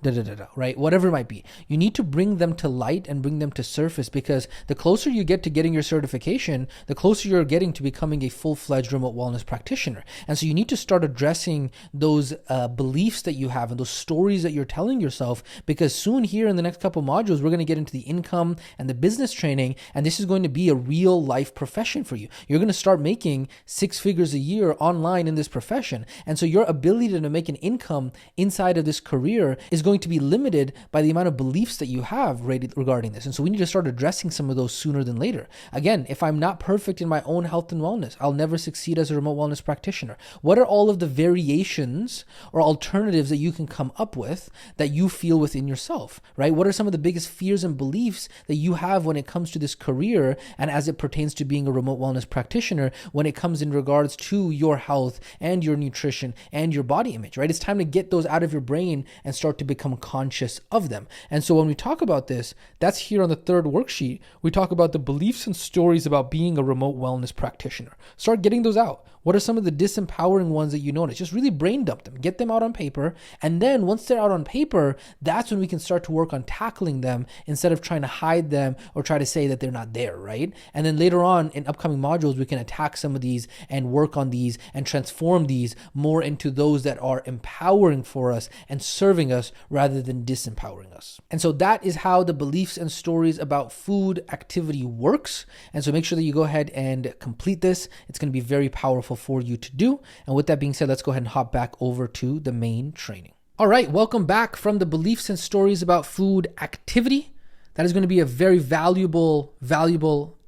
right? Whatever it might be. You need to bring them to light and bring them to surface, because the closer you get to getting your certification, the closer you're getting to becoming a full-fledged remote wellness practitioner. And so you need to start addressing those beliefs that you have and those stories that you're telling yourself, because soon here in the next couple modules, we're going to get into the income and the business training, and this is going to be a real life profession for you. You're going to start making 6 figures a year online in this profession. And so your ability to make an income inside of this career is going to be limited by the amount of beliefs that you have regarding this. And so we need to start addressing some of those sooner than later. Again, if I'm not perfect in my own health and wellness, I'll never succeed as a remote wellness practitioner. What are all of the variations or alternatives that you can come up with that you feel within yourself, right? What are some of the biggest fears and beliefs that you have when it comes to this career and as it pertains to being a remote wellness practitioner when it comes in regards to your health and your nutrition and your body image, right? It's time to get those out of your brain and start to become conscious of them. And so when we talk about this, that's here on the third worksheet. We talk about the beliefs and stories about being a remote wellness practitioner. Start getting those out. What are some of the disempowering ones that you notice? Just really brain dump them, get them out on paper. And then once they're out on paper, that's when we can start to work on tackling them instead of trying to hide them or try to say that they're not there, right? And then later on in upcoming modules, we can attack some of these and work on these and transform these more into those that are empowering for us and serving us rather than disempowering us. And so that is how the beliefs and stories about food activity works. And so make sure that you go ahead and complete this. It's going to be very powerful for you to do. And with that being said, let's go ahead and hop back over to the main training. All right, welcome back from the beliefs and stories about food activity. That is going to be a very valuable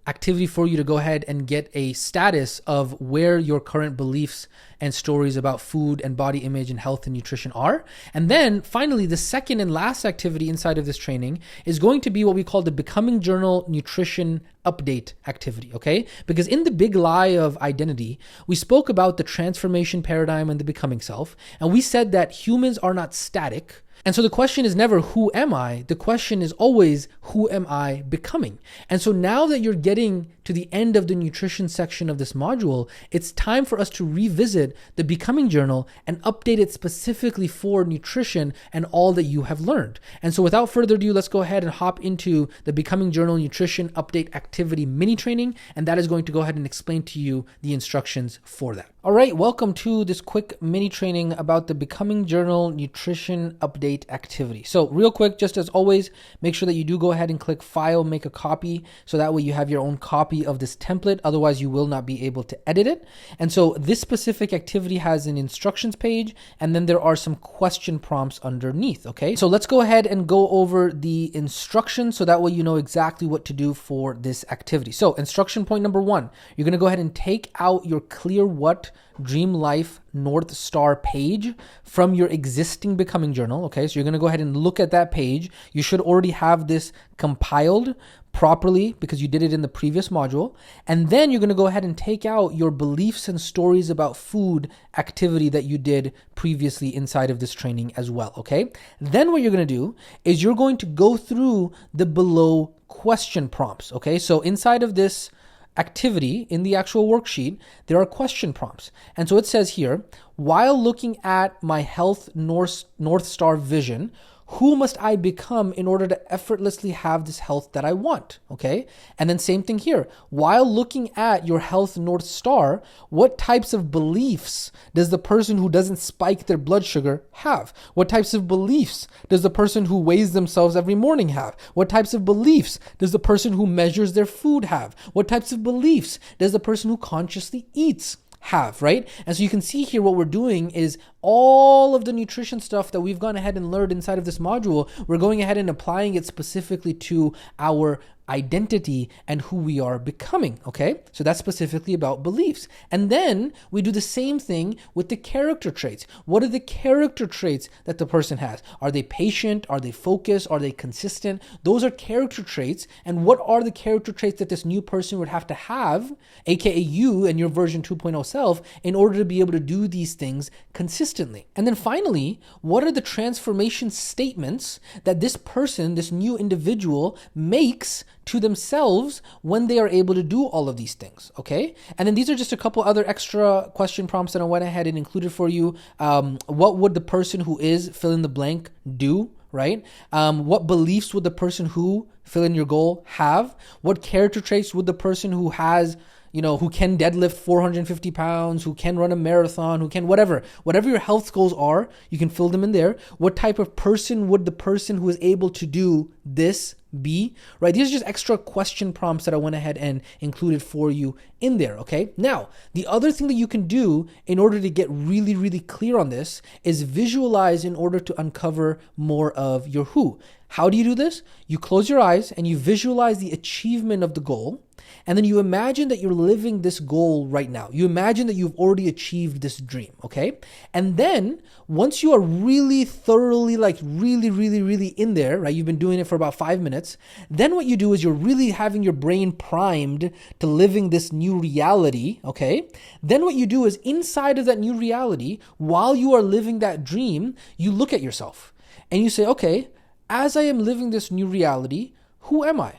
activity for you to go ahead and get a status of where your current beliefs and stories about food and body image and health and nutrition are. And then finally, the second and last activity inside of this training is going to be what we call the Becoming Journal Nutrition Update activity, okay? Because in the big lie of identity, we spoke about the transformation paradigm and the becoming self, and we said that humans are not static. And so the question is never, who am I? The question is always, who am I becoming? And so now that you're getting to the end of the nutrition section of this module, it's time for us to revisit the Becoming Journal and update it specifically for nutrition and all that you have learned. And so without further ado, let's go ahead and hop into the Becoming Journal Nutrition Update Activity mini training. And that is going to go ahead and explain to you the instructions for that. All right, welcome to this quick mini training about the Becoming Journal Nutrition Update activity. So real quick, just as always, make sure that you do go ahead and click File, Make a Copy, so that way you have your own copy of this template. Otherwise, you will not be able to edit it. And so this specific activity has an instructions page, and then there are some question prompts underneath, okay? So let's go ahead and go over the instructions so that way you know exactly what to do for this activity. So instruction point number 1, you're gonna go ahead and take out your Clear What Dream Life North Star page from your existing Becoming Journal. Okay, so you're going to go ahead and look at that page. You should already have this compiled properly because you did it in the previous module. And then you're going to go ahead and take out your beliefs and stories about food activity that you did previously inside of this training as well. Okay, then what you're going to do is you're going to go through the below question prompts. Okay, so inside of this activity in the actual worksheet, there are question prompts. And so it says here, while looking at my health North Star vision, who must I become in order to effortlessly have this health that I want? Okay. And then same thing here. While looking at your health North Star, what types of beliefs does the person who doesn't spike their blood sugar have? What types of beliefs does the person who weighs themselves every morning have? What types of beliefs does the person who measures their food have? What types of beliefs does the person who consciously eats have, right? And so you can see here what we're doing is all of the nutrition stuff that we've gone ahead and learned inside of this module, we're going ahead and applying it specifically to our identity and who we are becoming, okay? So that's specifically about beliefs. And then we do the same thing with the character traits. What are the character traits that the person has? Are they patient? Are they focused? Are they consistent? Those are character traits. And what are the character traits that this new person would have to have, aka you and your version 2.0 self, in order to be able to do these things consistently? And then finally, what are the transformation statements that this person, this new individual, makes to themselves when they are able to do all of these things, okay? And then these are just a couple other extra question prompts that I went ahead and included for you. What would the person who is fill in the blank do, right? What beliefs would the person who fill in your goal have? What character traits would the person who has, who can deadlift 450 pounds, who can run a marathon, who can whatever your health goals are, you can fill them in there. What type of person would the person who is able to do this be, right? These are just extra question prompts that I went ahead and included for you in there, okay? Now, the other thing that you can do in order to get really, really clear on this is visualize in order to uncover more of your who. How do you do this? You close your eyes and you visualize the achievement of the goal. And then you imagine that you're living this goal right now. You imagine that you've already achieved this dream, okay? And then once you are really thoroughly, really in there, right? You've been doing it for about 5 minutes. Then what you do is you're really having your brain primed to living this new reality, okay? Then what you do is inside of that new reality, while you are living that dream, you look at yourself and you say, okay, as I am living this new reality, who am I?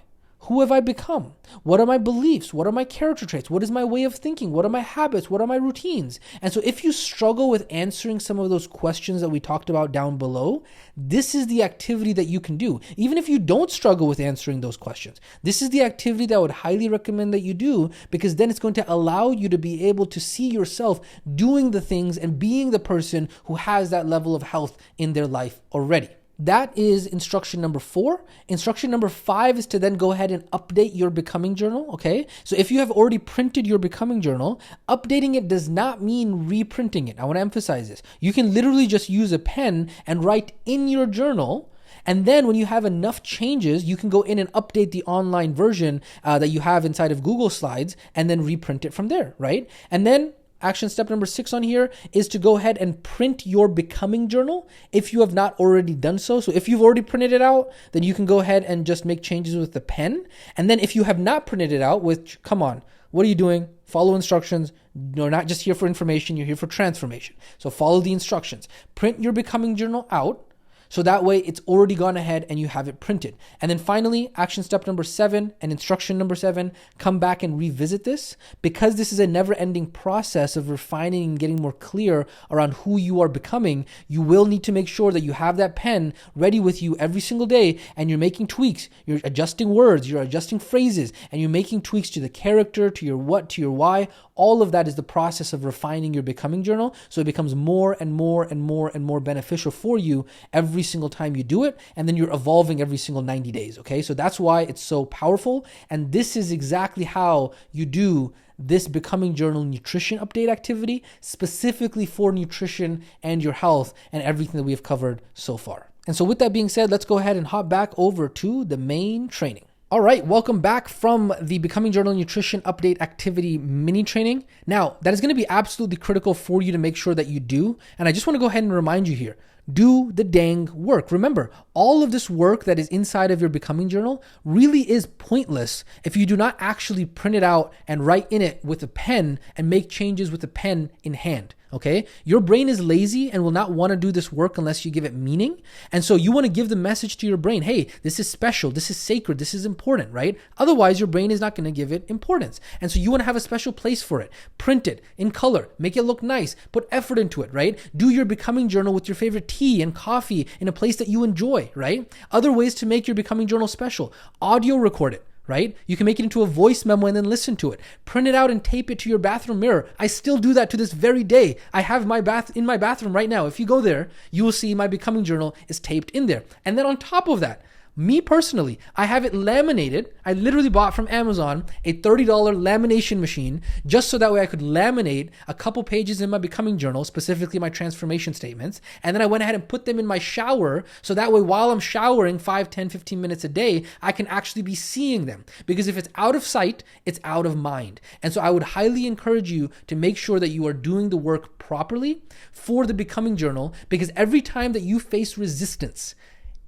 Who have I become? What are my beliefs? What are my character traits? What is my way of thinking? What are my habits? What are my routines? And so if you struggle with answering some of those questions that we talked about down below, this is the activity that you can do. Even if you don't struggle with answering those questions, this is the activity that I would highly recommend that you do, because then it's going to allow you to be able to see yourself doing the things and being the person who has that level of health in their life already. That is instruction number 4. Instruction number 5 is to then go ahead and update your Becoming Journal, okay? So if you have already printed your Becoming Journal, updating it does not mean reprinting it. I want to emphasize this. You can literally just use a pen and write in your journal, and then when you have enough changes, you can go in and update the online version that you have inside of Google Slides and then reprint it from there, right? And then action step number 6 on here is to go ahead and print your becoming journal if you have not already done so. So if you've already printed it out, then you can go ahead and just make changes with the pen. And then if you have not printed it out, which, come on, what are you doing? Follow instructions. You're not just here for information, you're here for transformation. So follow the instructions. Print your becoming journal out. So that way it's already gone ahead and you have it printed. And then finally, action step number 7 and instruction number 7, come back and revisit this, because this is a never-ending process of refining and getting more clear around who you are becoming. You will need to make sure that you have that pen ready with you every single day and you're making tweaks. You're adjusting words, you're adjusting phrases, and you're making tweaks to the character, to your what, to your why. All of that is the process of refining your becoming journal, so it becomes more and more and more and more beneficial for you every single time you do it, and then you're evolving every single 90 days, okay? So that's why it's so powerful, and this is exactly how you do this becoming journal nutrition update activity, specifically for nutrition and your health and everything that we have covered so far. And so with that being said, let's go ahead and hop back over to the main training. All right, welcome back from the Becoming Journal Nutrition Update Activity mini training. Now, that is going to be absolutely critical for you to make sure that you do. And I just want to go ahead and remind you here, do the dang work. Remember, all of this work that is inside of your Becoming Journal really is pointless if you do not actually print it out and write in it with a pen and make changes with a pen in hand. Okay, your brain is lazy and will not want to do this work unless you give it meaning. And so you want to give the message to your brain, hey, this is special, this is sacred, this is important, right? Otherwise, your brain is not going to give it importance. And so you want to have a special place for it. Print it in color, make it look nice, put effort into it, right? Do your Becoming Journal with your favorite tea and coffee in a place that you enjoy, right? Other ways to make your Becoming Journal special: audio record it. Right? You can make it into a voice memo and then listen to it. Print it out and tape it to your bathroom mirror. I still do that to this very day. I have my bathroom right now. If you go there, you will see my Becoming Journal is taped in there. And then on top of that, me personally, I have it laminated. I literally bought from Amazon a $30 lamination machine just so that way I could laminate a couple pages in my Becoming Journal, specifically my transformation statements. And then I went ahead and put them in my shower so that way while I'm showering 5, 10, 15 minutes a day, I can actually be seeing them. Because if it's out of sight, it's out of mind. And so I would highly encourage you to make sure that you are doing the work properly for the Becoming Journal, because every time that you face resistance,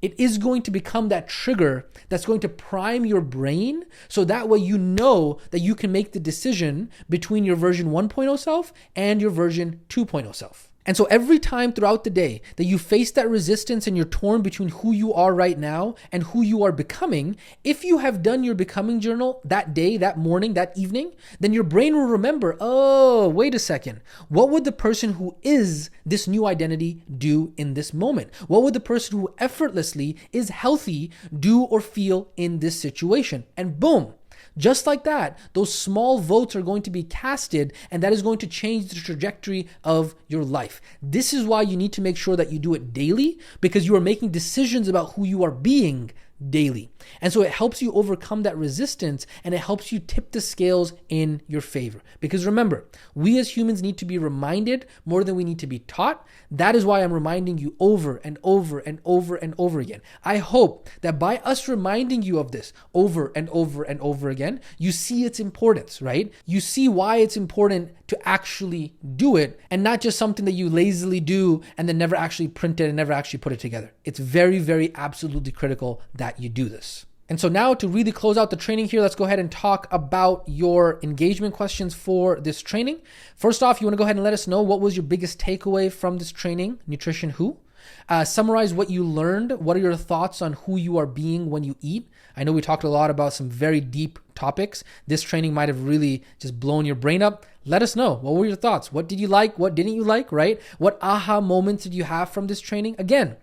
it is going to become that trigger that's going to prime your brain, so that way you know that you can make the decision between your version 1.0 self and your version 2.0 self. And so every time throughout the day that you face that resistance and you're torn between who you are right now and who you are becoming, if you have done your Becoming Journal that day, that morning, that evening, then your brain will remember, oh, wait a second. What would the person who is this new identity do in this moment? What would the person who effortlessly is healthy do or feel in this situation? And boom. Just like that, those small votes are going to be casted, and that is going to change the trajectory of your life. This is why you need to make sure that you do it daily, because you are making decisions about who you are being daily. And so it helps you overcome that resistance, and it helps you tip the scales in your favor. Because remember, we as humans need to be reminded more than we need to be taught. That is why I'm reminding you over and over and over and over again. I hope that by us reminding you of this over and over and over again, you see its importance, right? You see why it's important to actually do it, and not just something that you lazily do and then never actually print it and never actually put it together. It's very, very absolutely critical that you do this. And so now to really close out the training here, let's go ahead and talk about your engagement questions for this training. First off, you want to go ahead and let us know what was your biggest takeaway from this training, Nutrition Who? Summarize what you learned. What are your thoughts on who you are being when you eat? I know we talked a lot about some very deep topics. This training might have really just blown your brain up. Let us know. What were your thoughts? What did you like? What didn't you like, right? What aha moments did you have from this training? Again,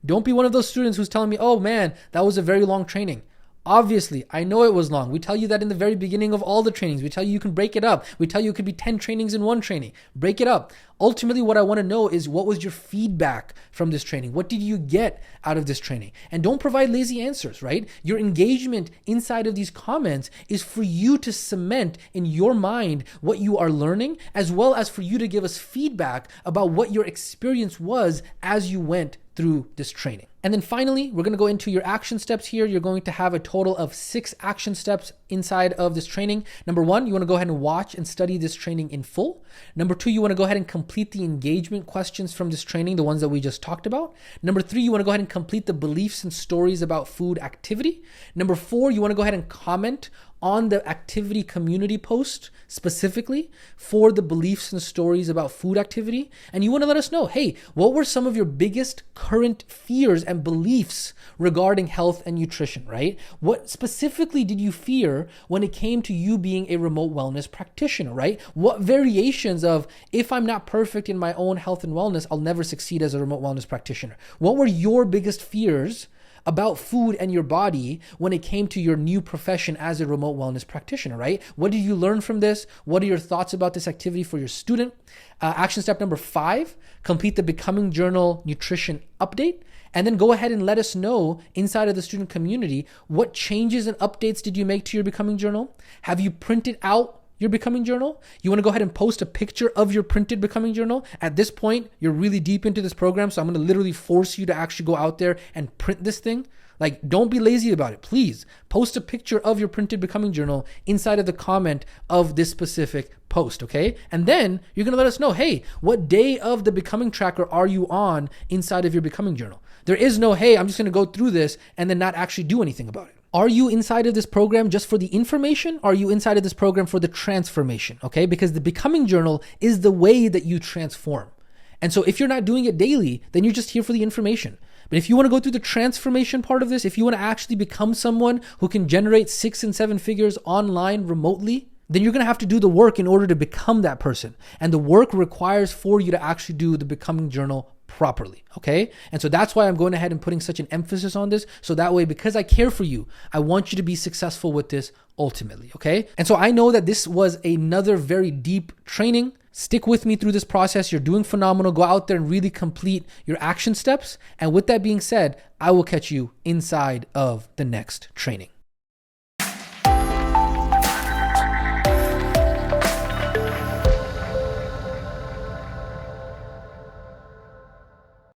don't be one of those students who's telling me, oh man, that was a very long training. Obviously, I know it was long. We tell you that in the very beginning of all the trainings. We tell you can break it up. We tell you it could be 10 trainings in one training. Break it up. Ultimately, what I want to know is, what was your feedback from this training? What did you get out of this training? And don't provide lazy answers, right? Your engagement inside of these comments is for you to cement in your mind what you are learning, as well as for you to give us feedback about what your experience was as you went through this training. And then finally, we're going to go into your action steps here. You're going to have a total of 6 action steps inside of this training. Number 1, you want to go ahead and watch and study this training in full. Number 2, you want to go ahead and complete the engagement questions from this training, the ones that we just talked about. Number 3, you want to go ahead and complete the beliefs and stories about food activity. Number 4, you want to go ahead and comment on the activity community post specifically for the beliefs and stories about food activity. And you want to let us know, hey, what were some of your biggest current fears and beliefs regarding health and nutrition, right? What specifically did you fear when it came to you being a remote wellness practitioner, right? What variations of, if I'm not perfect in my own health and wellness, I'll never succeed as a remote wellness practitioner? What were your biggest fears about food and your body when it came to your new profession as a remote wellness practitioner, right? What did you learn from this? What are your thoughts about this activity for your student? Action step number 5, complete the Becoming Journal nutrition update. And then go ahead and let us know inside of the student community, what changes and updates did you make to your Becoming Journal? Have you printed out your Becoming Journal? You want to go ahead and post a picture of your printed Becoming Journal. At this point, you're really deep into this program, so I'm going to literally force you to actually go out there and print this thing. Like, don't be lazy about it. Please post a picture of your printed Becoming Journal inside of the comment of this specific post, okay? And then you're going to let us know, hey, what day of the Becoming Tracker are you on inside of your Becoming Journal? There is no, hey, I'm just going to go through this and then not actually do anything about it. Are you inside of this program just for the information? Or are you inside of this program for the transformation? Okay, because the Becoming Journal is the way that you transform. And so if you're not doing it daily, then you're just here for the information. But if you want to go through the transformation part of this, if you want to actually become someone who can generate 6 and 7 figures online remotely, then you're going to have to do the work in order to become that person. And the work requires for you to actually do the Becoming Journal properly, okay? And so that's why I'm going ahead and putting such an emphasis on this. So that way, because I care for you, I want you to be successful with this ultimately, okay? And so I know that this was another very deep training. Stick with me through this process. You're doing phenomenal. Go out there and really complete your action steps. And with that being said, I will catch you inside of the next training.